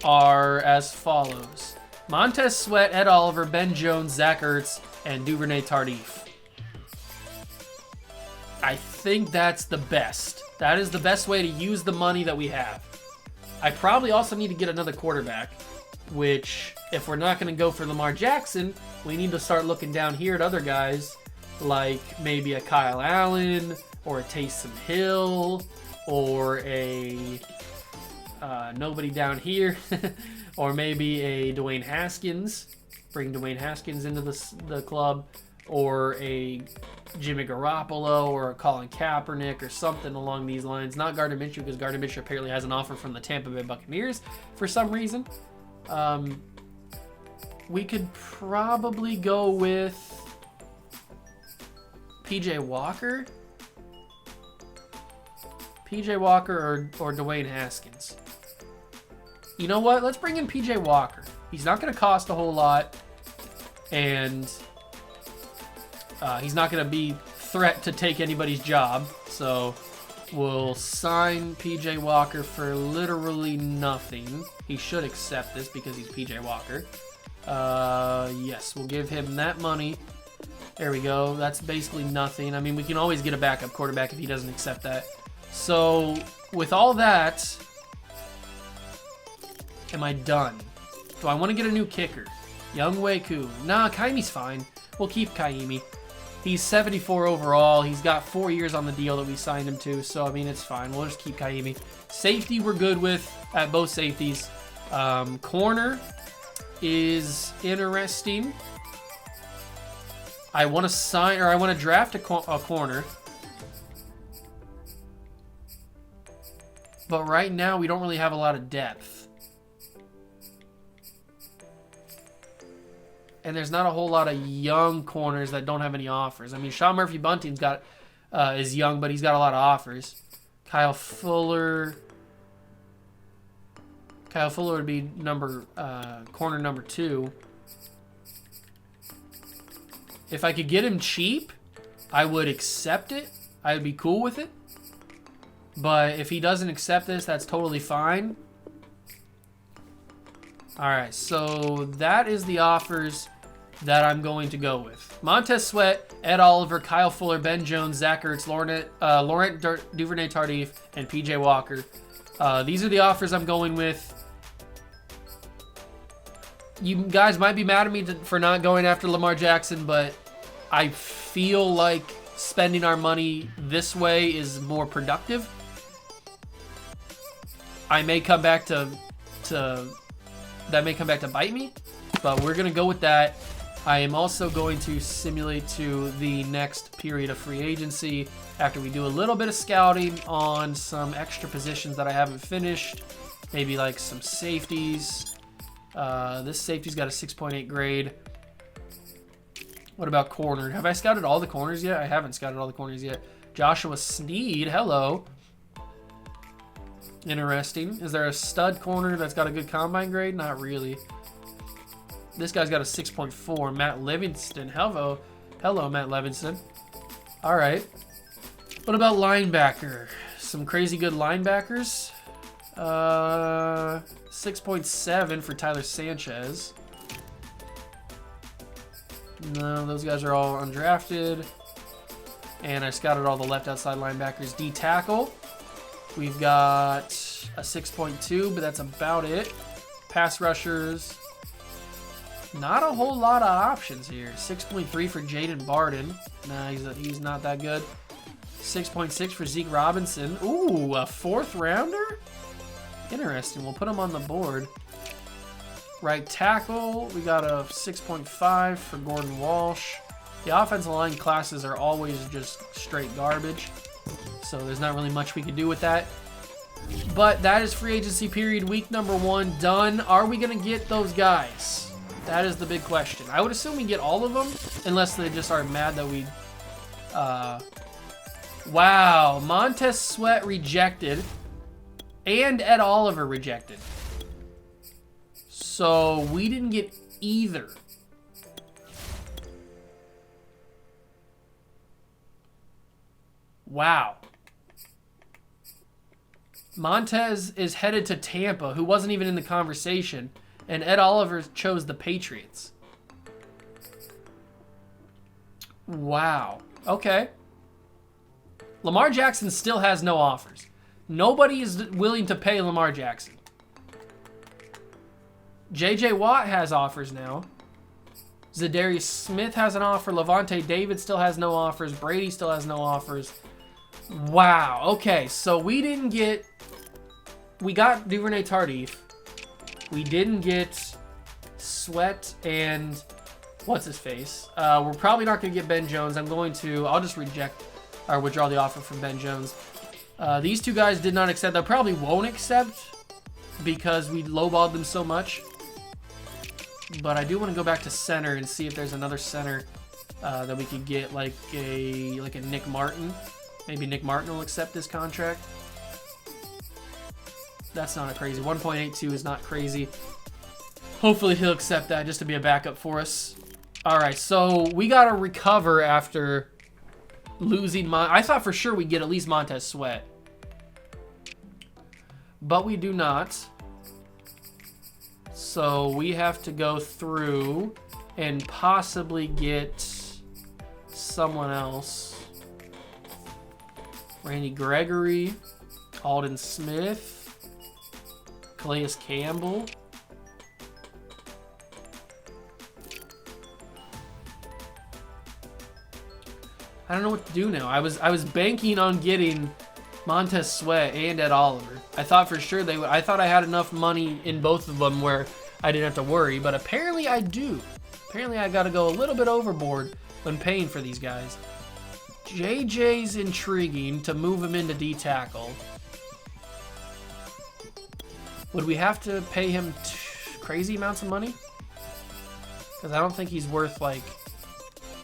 are as follows. Montez Sweat, Ed Oliver, Ben Jones, Zach Ertz, and Duvernay Tardif. I think that's the best. That is the best way to use the money that we have. I probably also need to get another quarterback, which, if we're not going to go for Lamar Jackson, we need to start looking down here at other guys, like maybe a Kyle Allen, or a Taysom Hill, or a nobody down here, or maybe a Dwayne Haskins. Bring Dwayne Haskins into the club, or a Jimmy Garoppolo, or a Colin Kaepernick, or something along these lines. Not Gardner Minshew, because Gardner Minshew apparently has an offer from the Tampa Bay Buccaneers for some reason. We could probably go with PJ Walker. PJ Walker or Dwayne Haskins. You know what? Let's bring in PJ Walker. He's not going to cost a whole lot. And he's not going to be threat to take anybody's job. So we'll sign PJ Walker for literally nothing. He should accept this because he's PJ Walker. Yes, we'll give him that money. There we go. That's basically nothing. I mean, we can always get a backup quarterback if he doesn't accept that. So with all that, am I done? Do I want to get a new kicker? Young Wei-Koo. Nah, Kaimi's fine. We'll keep Kaimi. He's 74 overall. He's got 4 years on the deal that we signed him to. So, I mean, it's fine. We'll just keep Kaimi. Safety, we're good with at both safeties. Corner is interesting. I want to sign, or I want to draft a corner. But right now, we don't really have a lot of depth. And there's not a whole lot of young corners that don't have any offers. I mean, Sean Murphy-Bunting's got is young, but he's got a lot of offers. Kyle Fuller would be corner number 2. If I could get him cheap, I would accept it. I would be cool with it. But if he doesn't accept this, that's totally fine. Alright, so that is the offers that I'm going to go with. Montez Sweat, Ed Oliver, Kyle Fuller, Ben Jones, Zach Ertz, Laurent Duvernay-Tardif, and PJ Walker. These are the offers I'm going with. You guys might be mad at me for not going after Lamar Jackson, but I feel like spending our money this way is more productive. I may come back to that may come back to bite me, but we're going to go with that. I am also going to simulate to the next period of free agency after we do a little bit of scouting on some extra positions that I haven't finished, maybe like some safeties. This safety's got a 6.8 grade. What about corner? Have I scouted all the corners yet? I haven't scouted all the corners yet. Joshua Sneed, hello. Interesting. Is there a stud corner that's got a good combine grade? Not really. This guy's got a 6.4. Matt Livingston. Hello, Matt Livingston. All right. What about linebacker? Some crazy good linebackers. 6.7 for Tyler Sanchez. No, those guys are all undrafted. And I scouted all the left outside linebackers. D tackle. We've got a 6.2, but that's about it. Pass rushers, not a whole lot of options here. 6.3 for Jaden Barden. Nah, he's not that good. 6.6 for Zeke Robinson. Ooh, a 4th rounder? Interesting. We'll put him on the board. Right tackle, we got a 6.5 for Gordon Walsh. The offensive line classes are always just straight garbage, so there's not really much we can do with that. But that is free agency period, week number 1 done. Are we going to get those guys? That is the big question. I would assume we get all of them, unless they just are mad that we... Wow, Montez Sweat rejected, and Ed Oliver rejected. So we didn't get either. Wow. Montez is headed to Tampa, who wasn't even in the conversation, and Ed Oliver chose the Patriots. Wow. Okay. Lamar Jackson still has no offers. Nobody is willing to pay Lamar Jackson. J.J. Watt has offers now. Zadarius Smith has an offer. Levante David still has no offers. Brady still has no offers. Wow. Okay, so we didn't get... We got Duvernay Tardif. We didn't get Sweat and... What's his face? We're probably not going to get Ben Jones. I'll just reject or withdraw the offer from Ben Jones. These two guys did not accept. They probably won't accept because we lowballed them so much. But I do want to go back to center and see if there's another center that we could get, like a Nick Martin. Maybe Nick Martin will accept this contract. That's not a crazy. 1.82 is not crazy. Hopefully he'll accept that just to be a backup for us. All right, so we got to recover after losing I thought for sure we'd get at least Montez Sweat. But we do not. So we have to go through and possibly get someone else. Randy Gregory, Alden Smith, Calais Campbell. I don't know what to do now. I was banking on getting Montez Sweat and Ed Oliver. I thought for sure they would. I thought I had enough money in both of them where I didn't have to worry, but apparently I do. Apparently I got to go a little bit overboard when paying for these guys. JJ's intriguing to move him into D-tackle. Would we have to pay him crazy amounts of money? Because I don't think he's worth like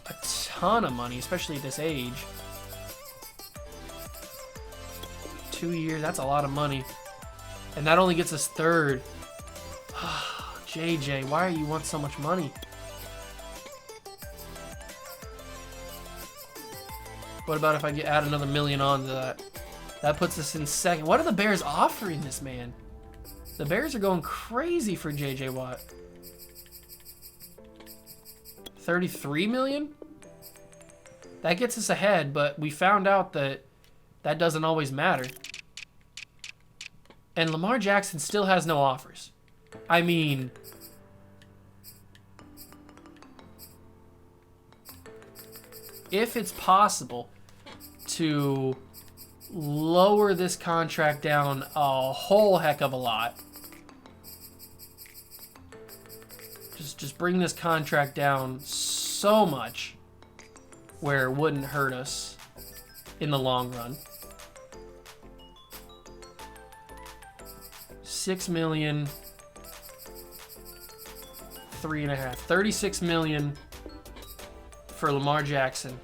a ton of money, especially at this age. 2 years, that's a lot of money. And that only gets us third. JJ, why do you want so much money? What about if I add another $1 million onto that? That puts us in second. What are the Bears offering this man? The Bears are going crazy for JJ Watt. 33 million? That gets us ahead, but we found out that that doesn't always matter. And Lamar Jackson still has no offers. I mean, if it's possible to lower this contract down a whole heck of a lot, just bring this contract down so much where it wouldn't hurt us in the long run. 6 million, 3.5, 36 million for Lamar Jackson.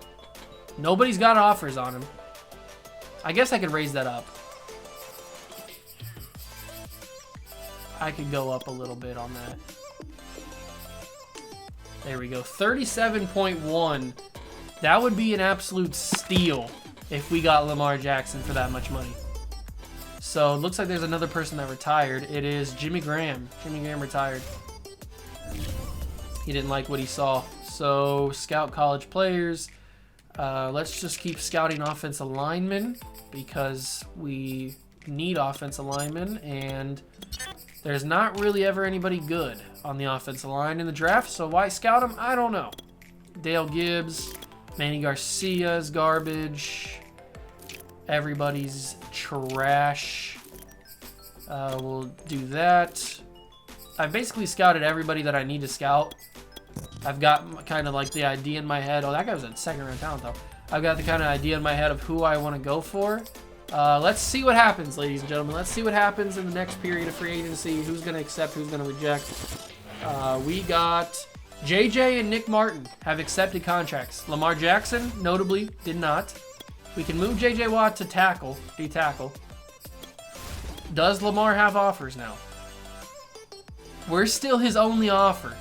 Nobody's got offers on him. I guess I could raise that up. I could go up a little bit on that. There we go. 37.1. That would be an absolute steal if we got Lamar Jackson for that much money. So it looks like there's another person that retired. It is Jimmy Graham. Jimmy Graham retired. He didn't like what he saw. So scout college players. Let's just keep scouting offensive linemen because we need offensive linemen, and there's not really ever anybody good on the offensive line in the draft, so why scout him? I don't know. Dale Gibbs, Manny Garcia's garbage. Everybody's trash. We'll do that. I've basically scouted everybody that I need to scout. I've got kind of like the idea in my head. Oh, that guy was a second-round talent, though. I've got the kind of idea in my head of who I want to go for. Let's see what happens, ladies and gentlemen. Let's see what happens in the next period of free agency. Who's going to accept, who's going to reject. We got JJ and Nick Martin have accepted contracts. Lamar Jackson, notably, did not. We can move JJ Watt to tackle, D-tackle. Does Lamar have offers now? We're still his only offer.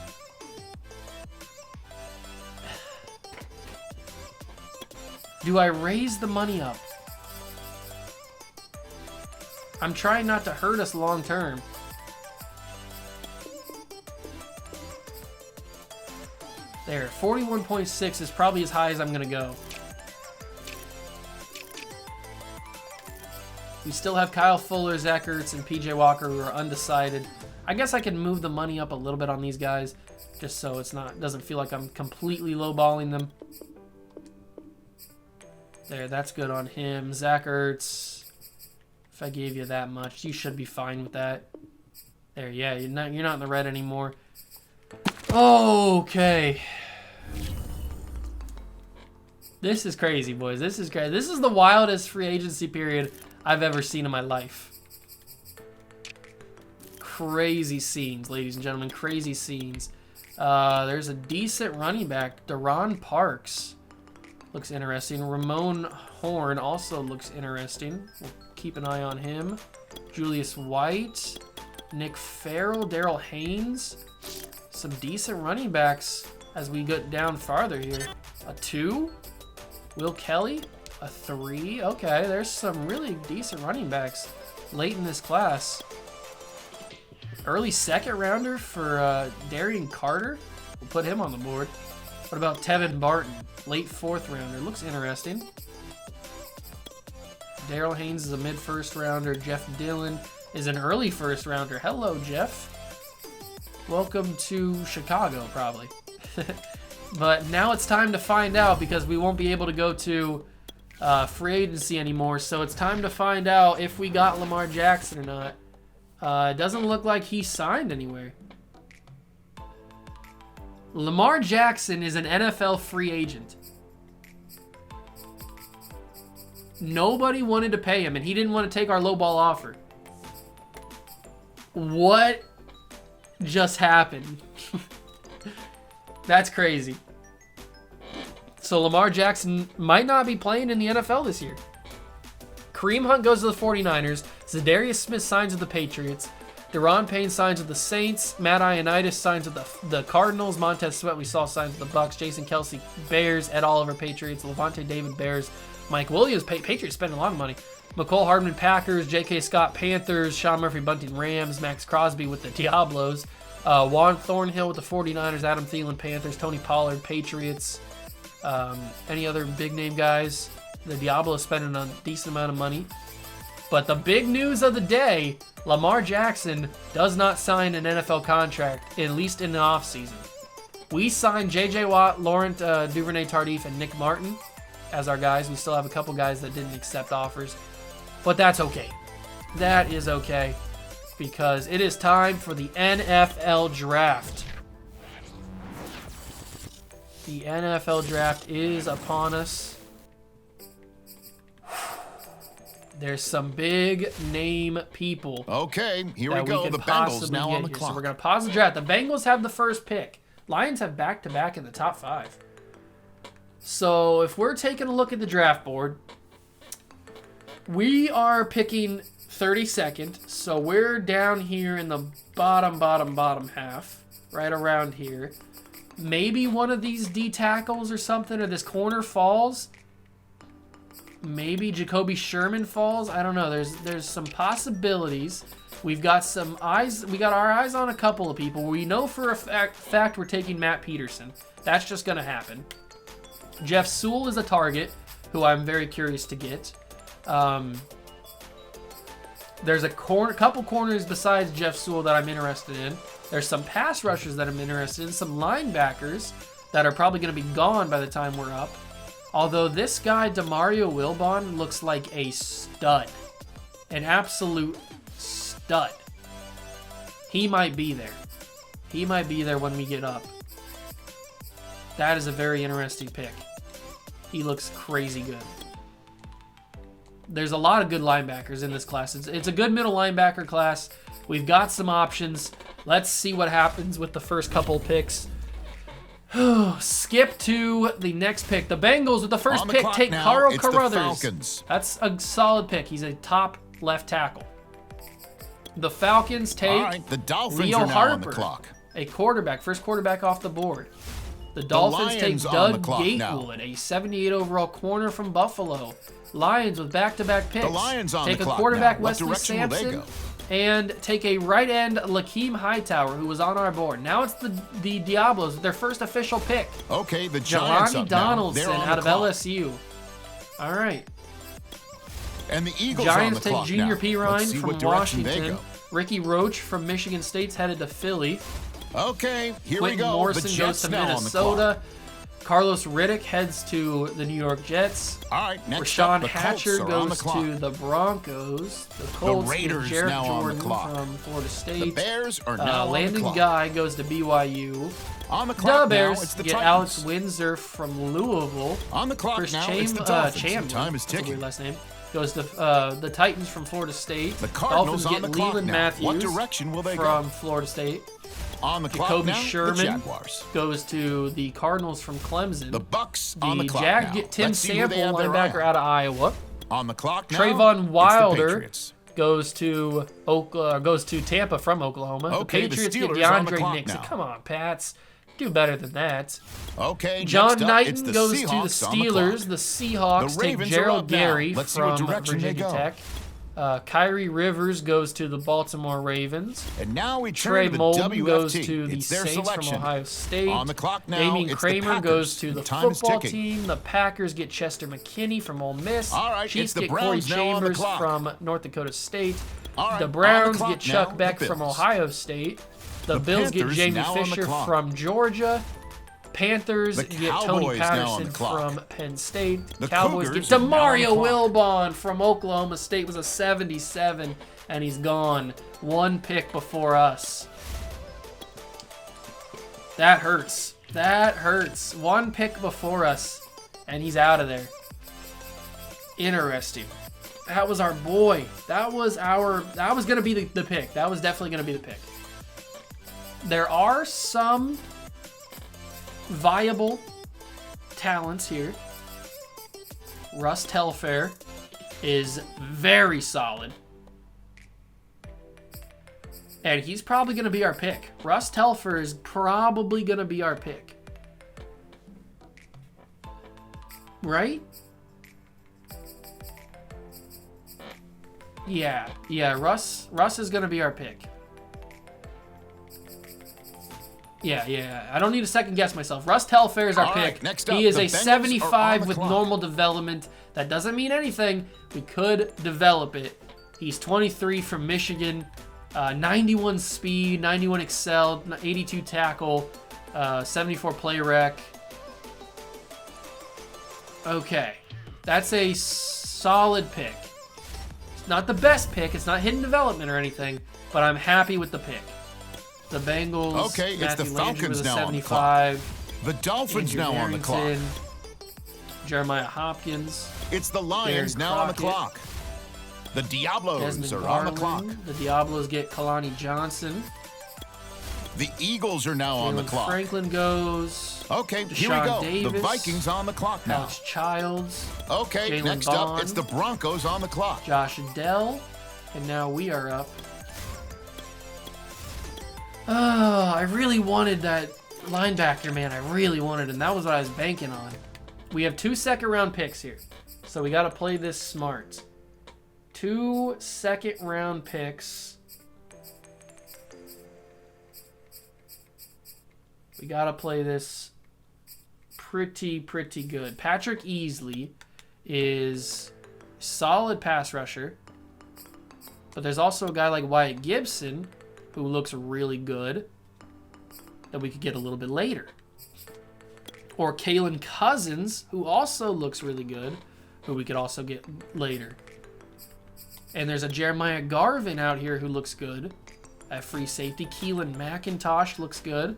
Do I raise the money up? I'm trying not to hurt us long term. There, 41.6 is probably as high as I'm gonna go. We still have Kyle Fuller, Zach Ertz, and PJ Walker who are undecided. I guess I can move the money up a little bit on these guys, just so it's not doesn't feel like I'm completely lowballing them. There, that's good on him. Zach Ertz, if I gave you that much, you should be fine with that. There, yeah, you're not in the red anymore. Okay. This is crazy, boys. This is crazy. This is the wildest free agency period I've ever seen in my life. Crazy scenes, ladies and gentlemen. Crazy scenes. There's a decent running back. Deron Parks looks interesting. Ramon Horn also looks interesting. We'll keep an eye on him. Julius White. Nick Farrell. Darrell Haynes. Some decent running backs as we get down farther here. A 2. Will Kelly. A 3. Okay, there's some really decent running backs late in this class. Early second rounder for Darian Carter. We'll put him on the board. What about Tevin Barton? Late 4th rounder. Looks interesting. Darrell Haynes is a mid-first rounder. Jeff Dillon is an early 1st rounder. Hello, Jeff. Welcome to Chicago, probably. But now it's time to find out because we won't be able to go to free agency anymore. So it's time to find out if we got Lamar Jackson or not. It doesn't look like he signed anywhere. Lamar Jackson is an NFL free agent. Nobody wanted to pay him, and he didn't want to take our lowball offer. What just happened? That's crazy. So Lamar Jackson might not be playing in the NFL this year. Kareem Hunt goes to the 49ers. Zadarius Smith signs with the Patriots. Deron Payne signs with the Saints. Matt Ioannidis signs with the Cardinals. Montez Sweat we saw signs with the Bucks. Jason Kelsey Bears. Ed Oliver Patriots. Levante David Bears. Mike Williams Patriots spending a lot of money. McCole Hardman Packers. J.K. Scott Panthers. Sean Murphy Bunting Rams. Max Crosby with the Diablos. Juan Thornhill with the 49ers. Adam Thielen Panthers. Tony Pollard Patriots. Any other big name guys? The Diablos spending a decent amount of money. But the big news of the day, Lamar Jackson does not sign an NFL contract, at least in the offseason. We signed J.J. Watt, Laurent Duvernay-Tardif, and Nick Martin as our guys. We still have a couple guys that didn't accept offers. But that's okay. That is okay. Because it is time for the NFL Draft. The NFL Draft is upon us. There's some big name people. Okay, here we go. The Bengals now on the clock. So we're going to pause the draft. The Bengals have the first pick. Lions have back-to-back in the top 5. So if we're taking a look at the draft board, we are picking 32nd. So we're down here in the bottom half, right around here. Maybe one of these D tackles or something, or this corner falls. Maybe Jacoby Sherman falls. I don't know. There's some possibilities. We've got some eyes. We got our eyes on a couple of people. We know for a fact we're taking Matt Peterson. That's just going to happen. Jeff Sewell is a target who I'm very curious to get. There's a couple corners besides Jeff Sewell that I'm interested in. There's some pass rushers that I'm interested in. Some linebackers that are probably going to be gone by the time we're up. Although this guy, Demario Wilbon, looks like a stud. An absolute stud. He might be there. He might be there when we get up. That is a very interesting pick. He looks crazy good. There's a lot of good linebackers in this class. It's a good middle linebacker class. We've got some options. Let's see what happens with the first couple picks. Skip to the next pick. The Bengals with the first pick take Carl Carruthers. That's a solid pick. He's a top left tackle. The Falcons take the Dolphins Leo are now Harper, on the clock. a quarterback, first quarterback off the board. The Dolphins take Doug Gatewood, a 78 overall corner from Buffalo. Lions with back-to-back picks. The Lions on take the a clock quarterback, now. What Wesley direction will they Sampson, go? and take a right end, Lakeem Hightower, who was on our board. Now it's the Diablos, their first official pick. Okay, the Giants Jelani up now. They're Donaldson on out the of clock. LSU. All right. And the Eagles Giants on the take clock Junior now. Pirine Let's see from what direction they Washington. go. Ricky Roach from Michigan State's headed to Philly. Okay, here Quentin we go. Morrison the goes Jets to now Minnesota. on the clock. Carlos Riddick heads to the New York Jets. All right, next Rashawn up, the Hatcher Colts are on the goes clock. to the Broncos. The Colts get Raiders Jarek now on the Jordan clock. from Florida State. The Bears are now on the Landon clock. Guy goes to BYU. On the The clock now, Bears it's the get Titans. Alex Windsor from Louisville. On the clock Chris now, it's the Dolphins. Time is that's a weird ticking. last name. Goes to the Titans from Florida State. The Cardinals Dolphins on get the clock Leland now. Matthews What direction will they from go? Florida State. On the clock Jacoby now, Sherman the Jaguars. goes to the Cardinals from Clemson. The Bucks on the clock Jags now. get Tim Let's see who they Sample, have their eye linebacker on. out of Iowa. On the clock now, Trayvon it's the Wilder Patriots. goes to Tampa from Oklahoma. Okay, the the Patriots get Steelers on the DeAndre clock Nixon. now. Come on, Pats. Do better than that. Okay, John next up, Knighton it's the goes to the Seahawks on the Steelers. clock. The Seahawks The take Ravens are Gerald up now. Gary Let's see from what direction they Virginia go. Tech. Kyrie Rivers goes to the Baltimore Ravens. And now we turn Trey to the Molden WFT. goes to the It's their Saints selection. from Ohio State. On the clock now, Damian it's the Kramer Packers. goes to the Time is football ticking. team. The Packers get Chester McKinney from Ole Miss. All right, Chiefs it's the get Browns Corey now on the Chambers clock. from North Dakota State. All right, The on Browns clock get Chuck now, Beck the from Bills. Ohio State. The Bills get Panthers Jamie now on the Fisher clock. from Georgia. Panthers The get Tony Cowboys now on Patterson the clock. from Penn State. The Cowboys get Cougars are now on the Demario clock. Wilbon from Oklahoma State. Was a 77, and he's gone. One pick before us. That hurts. That hurts. One pick before us, and he's out of there. Interesting. That was our boy. That was gonna be the pick. That was definitely gonna be the pick. There are some viable talents here. Russ Telfair is very solid. And he's probably going to be our pick. Russ Telfair is probably going to be our pick. Right? Yeah, Russ is going to be our pick. Yeah. I don't need to second guess myself. Russ Telfair is our All right, pick. next up, He is the a Bengals are 75 on the with clock. normal development. That doesn't mean anything. We could develop it. He's 23 from Michigan. 91 speed, 91 excel, 82 tackle, 74 play rec. Okay. That's a solid pick. It's not the best pick. It's not hidden development or anything, but I'm happy with the pick. The Bengals, Okay, it's Matthew the Landry Falcons with a now on the clock. 75. The Dolphins Andrew now on the clock. Harrington, Jeremiah Hopkins. It's the Lions Darren now on the Crockett. clock. The Diablos Desmond are on the clock. Garland. The Diablos get Kalani Johnson. The Eagles are now on the Jalen clock. Franklin goes. Okay, here we Deshaun go. Davis. The Vikings on the clock now. Alex Childs. Okay, Jalen next Vaughn. up, it's the Broncos on the clock. Josh Dell. And now we are up. Oh, I really wanted that linebacker, man. I really wanted him. That was what I was banking on. We have 2 second-round picks here. So we got to play this smart. 2 second-round picks. We got to play this pretty good. Patrick Easley is solid pass rusher. But there's also a guy like Wyatt Gibson who looks really good that we could get a little bit later. Or Kalen Cousins, who also looks really good, who we could also get later. And there's a Jeremiah Garvin out here who looks good at free safety. Keelan McIntosh looks good.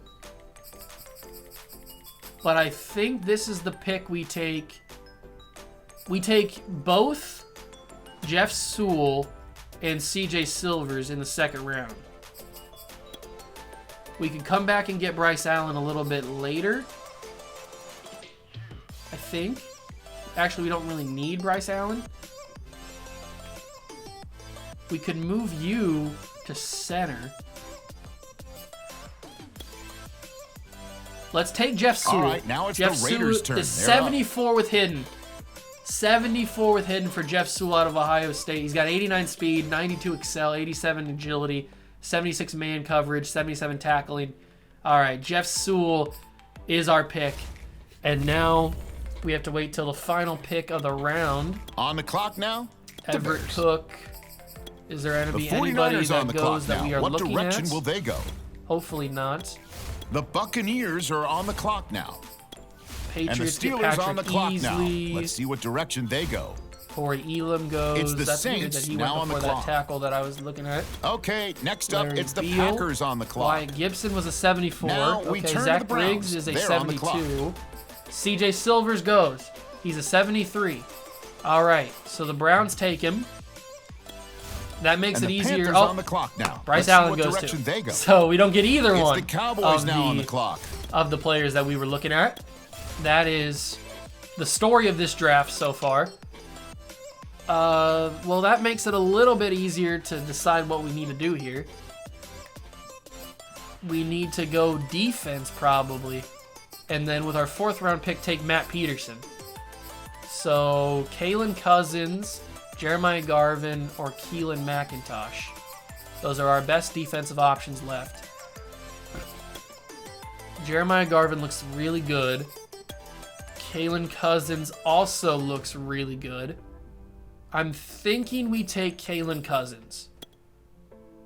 But I think this is the pick we take. We take both Jeff Sewell and CJ Silvers in the second round. We could come back and get Bryce Allen a little bit later, I think. Actually, we don't really need Bryce Allen. We could move you to center. Let's take Jeff Sewell. All right, now it's Jeff the Raiders' Sewell turn. is 74 with hidden. 74 with hidden for Jeff Sewell out of Ohio State. He's got 89 speed, 92 excel, 87 agility, 76 man coverage, 77 tackling. All right, Jeff Sewell is our pick. And now we have to wait till the final pick of the round. On the clock now. the Everett Bears. Cook. Is there going to The be anybody 49ers on that the clock goes that now. we are What looking direction at? will they go? Hopefully not. The Buccaneers are on the clock now. And the Patriots get Steelers Patrick on the clock Easley. now. Let's see what direction they go. Corey Elam goes. It's the That's weird Saints that he now went on the before that clock. tackle that I was looking at. Okay, next up, Larry it's the Beal. Packers on the clock. Wyatt Gibson was a 74. Now we Okay, turn to Zach the Browns. Briggs is a They're on the clock. 72. CJ Silvers goes. He's a 73. All right, so the Browns take him. That makes And it the easier. Panthers Oh, on the clock now. Bryce Let's Allen see what goes direction too. they go. So we don't get either It's one. the Cowboys of now on the clock. Of the players that we were looking at. That is the story of this draft so far. Well, that makes it a little bit easier to decide what we need to do here. We need to go defense probably. And then with our fourth round pick, take Matt Peterson. So Kalen Cousins, Jeremiah Garvin, or Keelan McIntosh. Those are our best defensive options left. Jeremiah Garvin looks really good. Kalen Cousins also looks really good. I'm thinking we take Kalen Cousins.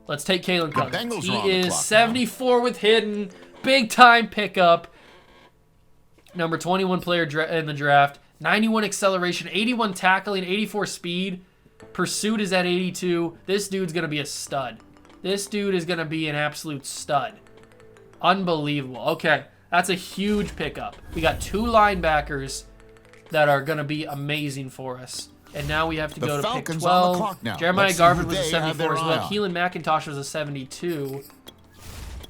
Let's take Kalen Cousins. Bengals are on He the is clock 74 with hidden. Big time pickup. Number 21 player in the draft. 91 acceleration, 81 tackling, 84 speed. Pursuit is at 82. This dude's going to be a stud. This dude is going to be an absolute stud. Unbelievable. Okay, that's a huge pickup. We got two linebackers that are going to be amazing for us. And now we have to The go to Falcons pick 12. on the clock now. Jeremiah Let's see Garvin who was a they have 74 as their well. eye on. Keelan McIntosh was a 72.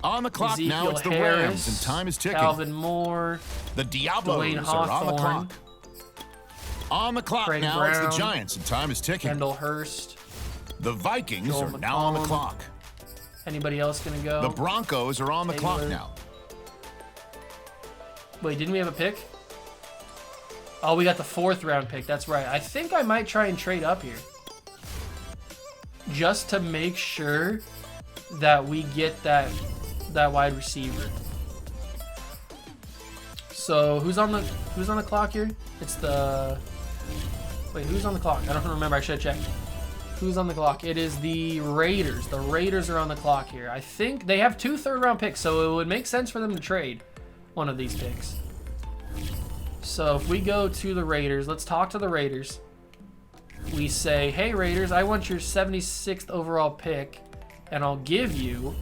On the clock now, Ezekiel it's the Harris, Rams, and time is ticking. Calvin Moore, The Diablos Dwayne are on the Hawthorne, clock. On the clock Craig now, it's Brown, the Giants, and time is ticking. Kendall Hurst. The Vikings Joel are now on the McCollum. clock. Anybody else going to go? The Broncos are on the clock Taylor. now. Wait, didn't we have a pick? Oh, we got the fourth round pick. That's right. I think I might try and trade up here. Just to make sure that we get that wide receiver. So who's on the clock here? It's the wait, who's on the clock? I don't remember. I should have checked. Who's on the clock? It is the Raiders. The Raiders are on the clock here. I think they have two third-round picks, so it would make sense for them to trade one of these picks. So if we go to the Raiders, let's talk to the Raiders. We say, hey, Raiders, I want your 76th overall pick, and I'll give you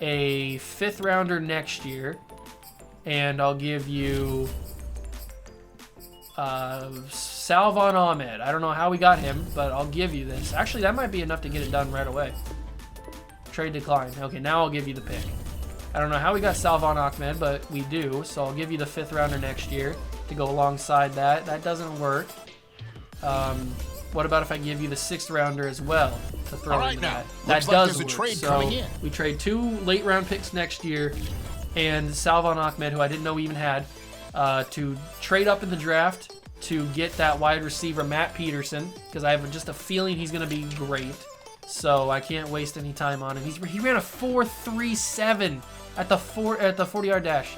a fifth-rounder next year, and I'll give you Salvon Ahmed. I don't know how we got him, but I'll give you this. Actually, that might be enough to get it done right away. Trade declined. Okay, now I'll give you the pick. I don't know how we got Salvon Ahmed, but we do. So I'll give you the fifth rounder next year to go alongside that. That doesn't work. What about if I give you the sixth rounder as well to throw All right, into now, that? looks That like does there's a work. trade So coming in. we trade two late round picks next year and Salvon Ahmed, who I didn't know we even had, to trade up in the draft to get that wide receiver Matt Peterson, because I have just a feeling he's going to be great. So I can't waste any time on him. He ran a 4.37 at the 40-yard dash.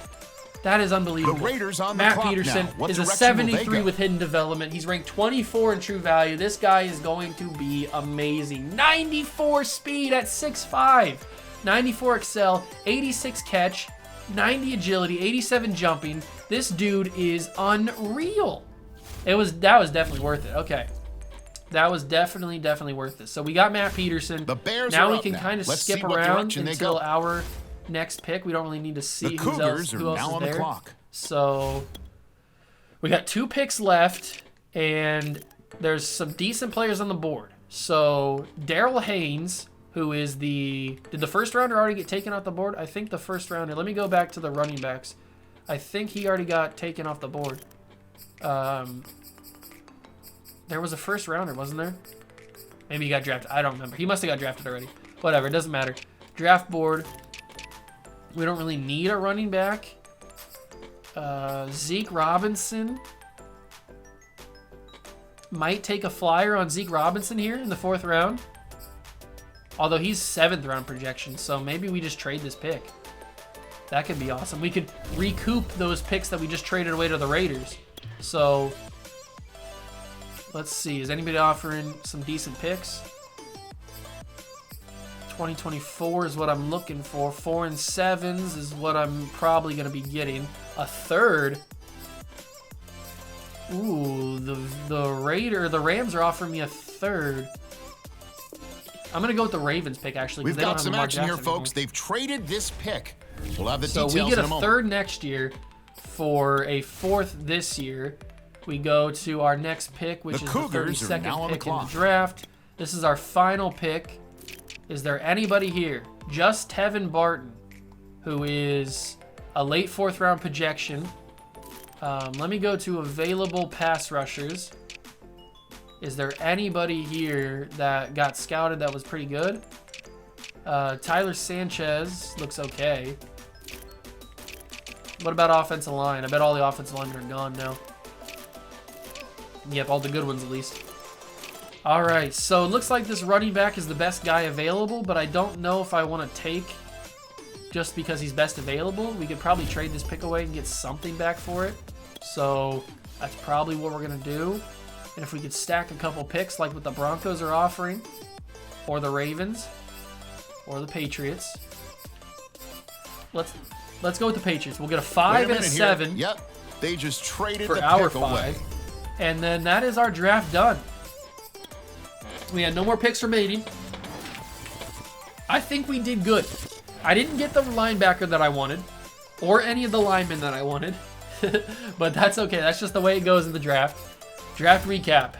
That is unbelievable. The Raiders on the Matt clock Peterson now. What is a direction will they 73 go? with hidden development. He's ranked 24 in true value. This guy is going to be amazing. 94 speed at 6'5". 94 excel, 86 catch, 90 agility, 87 jumping. This dude is unreal. That was definitely worth it. Okay. That was definitely worth it. So we got Matt Peterson. The Bears now are we up can now. kind of Let's skip see what around direction they until go. our next pick. We don't really need to see The who else Cougars are is now on the there. clock. So we got 2 picks left, and there's some decent players on the board. So Daryl Haynes, who is did the first rounder already get taken off the board? I think the first rounder. Let me go back to the running backs. I think he already got taken off the board. There was a first rounder, wasn't there? Maybe he got drafted. I don't remember. He must have got drafted already. Whatever, it doesn't matter. Draft board. We don't really need a running back. Zeke Robinson. Might take a flyer on Zeke Robinson here in the 4th round. Although he's 7th round projection, so maybe we just trade this pick. That could be awesome. We could recoup those picks that we just traded away to the Raiders. So let's see. Is anybody offering some decent picks? 2024 is what I'm looking for. 4 and 7s is what I'm probably going to be getting. A 3rd. Ooh, the Rams are offering me a 3rd. I'm going to go with the Ravens pick, actually. We've they don't got have some Lamar action here, Jackson folks. anymore. They've traded this pick. We'll have the So details we get in a a moment. 3rd next year for a 4th this year. We go to our next pick, which The is Cougars the are 32nd now on the pick in the clock. draft. This is our final pick. Is there anybody here? Just Tevin Barton, who is a late 4th round projection. Let me go to available pass rushers. Is there anybody here that got scouted that was pretty good? Tyler Sanchez looks okay. What about offensive line? I bet all the offensive linemen are gone now. Yep, all the good ones at least. All right, so it looks like this running back is the best guy available, but I don't know if I want to take just because he's best available. We could probably trade this pick away and get something back for it. So that's probably what we're going to do. And if we could stack a couple picks like what the Broncos are offering, or the Ravens, or the Patriots. Let's go with the Patriots. We'll get a 5 and a 7. Here. Yep, they just traded for the our pick 5. away. And then that is our draft done. We had no more picks remaining. I think we did good. I didn't get the linebacker that I wanted, or any of the linemen that I wanted, but that's okay. That's just the way it goes in the draft. Draft recap.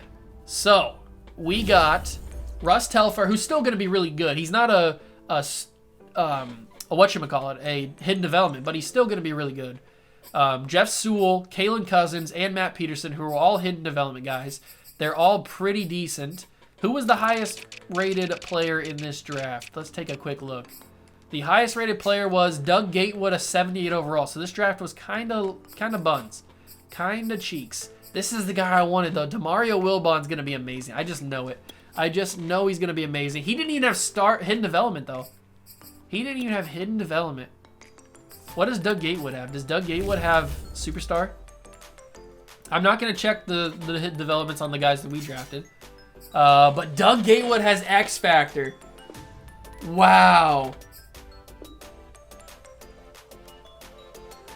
So we got Russ Telfer, who's still going to be really good. He's not a whatchamacallit, a hidden development, but he's still going to be really good. Jeff Sewell, Kalen Cousins, and Matt Peterson, who are all hidden development guys. They're all pretty decent. Who was the highest rated player in this draft? Let's take a quick look. The highest rated player was Doug Gatewood, a 78 overall. So this draft was kind of buns. Kind of cheeks. This is the guy I wanted, though. Demario Wilbon's going to be amazing. I just know it. I just know he's going to be amazing. He didn't even have hidden development, though. He didn't even have hidden development. What does Doug Gatewood have? Does Doug Gatewood have superstar? I'm not going to check the hidden developments on the guys that we drafted. But Doug Gatewood has X Factor. Wow.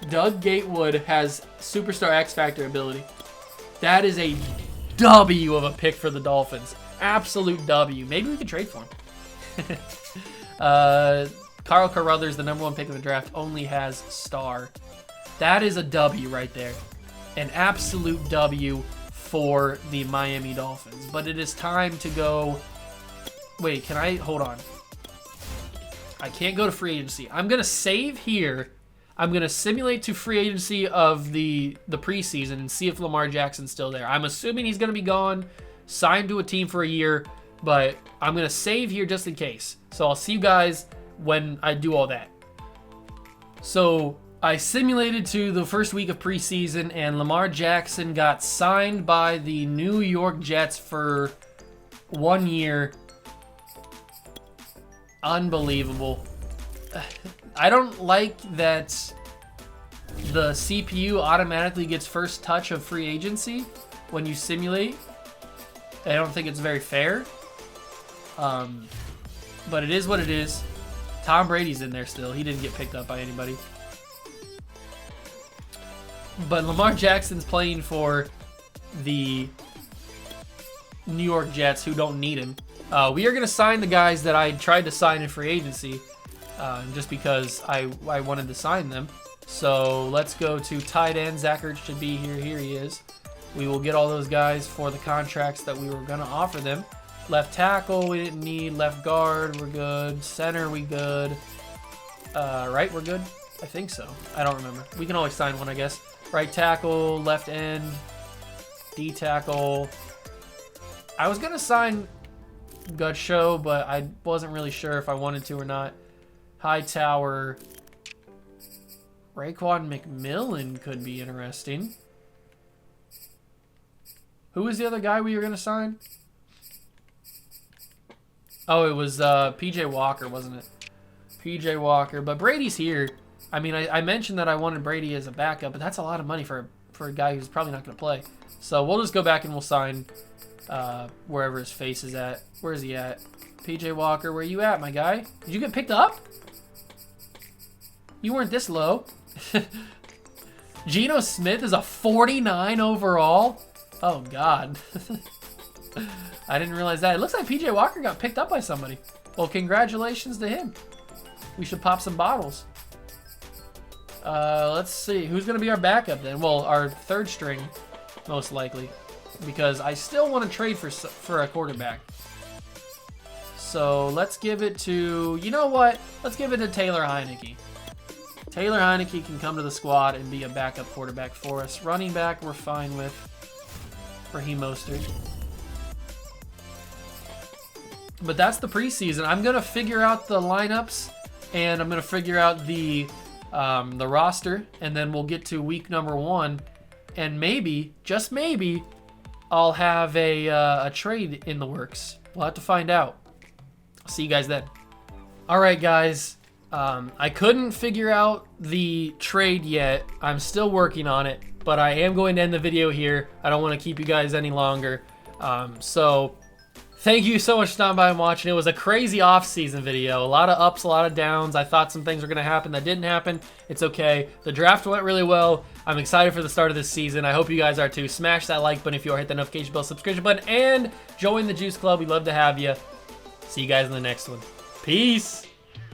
Doug Gatewood has superstar X Factor ability. That is a W of a pick for the Dolphins. Absolute W. Maybe we could trade for him. Carl Carruthers, the #1 pick of the draft, only has star. That is a W right there. An absolute W for the Miami Dolphins. But it is time to go... Wait, can I... Hold on. I can't go to free agency. I'm going to save here. I'm going to simulate to free agency of the preseason and see if Lamar Jackson's still there. I'm assuming he's going to be gone, signed to a team for a year, but I'm going to save here just in case. So I'll see you guys when I do all that. So I simulated to the first week of preseason, and Lamar Jackson got signed by the New York Jets for 1 year. Unbelievable. I don't like that the CPU automatically gets first touch of free agency when you simulate. I don't think it's very fair. But it is what it is. Tom Brady's in there still. He didn't get picked up by anybody. But Lamar Jackson's playing for the New York Jets, who don't need him. We are going to sign the guys that I tried to sign in free agency, just because I wanted to sign them. So let's go to tight end. Zach Ertz should be here. Here he is. We will get all those guys for the contracts that we were going to offer them. Left tackle, we didn't need. Left guard, we're good. Center, we good. Right, we're good? I think so. I don't remember. We can always sign one, I guess. Right tackle, left end, D tackle. I was going to sign Gut Show, but I wasn't really sure if I wanted to or not. High tower. Raekwon McMillan could be interesting. Who was the other guy we were going to sign? Oh, it was P.J. Walker, wasn't it? P.J. Walker. But Brady's here. I mean, I mentioned that I wanted Brady as a backup, but that's a lot of money for a guy who's probably not going to play. So we'll just go back and we'll sign wherever his face is at. Where is he at? P.J. Walker, where you at, my guy? Did you get picked up? You weren't this low. Geno Smith is a 49 overall? Oh, God. I didn't realize that. It looks like P.J. Walker got picked up by somebody. Well, congratulations to him. We should pop some bottles. Let's see. Who's going to be our backup then? Well, our third string, most likely. Because I still want to trade for a quarterback. So let's give it to... You know what? Let's give it to Taylor Heineke. Taylor Heineke can come to the squad and be a backup quarterback for us. Running back, we're fine with. Raheem Mostert. But that's the preseason. I'm going to figure out the lineups, and I'm going to figure out the roster, and then we'll get to week number 1, and maybe, just maybe, I'll have a trade in the works. We'll have to find out. I'll see you guys then. All right, guys. I couldn't figure out the trade yet. I'm still working on it, but I am going to end the video here. I don't want to keep you guys any longer. So thank you so much for stopping by and watching. It was a crazy off-season video. A lot of ups, a lot of downs. I thought some things were going to happen that didn't happen. It's okay. The draft went really well. I'm excited for the start of this season. I hope you guys are too. Smash that like button if you are. Hit the notification bell, subscription button, and join the Juice Club. We'd love to have you. See you guys in the next one. Peace.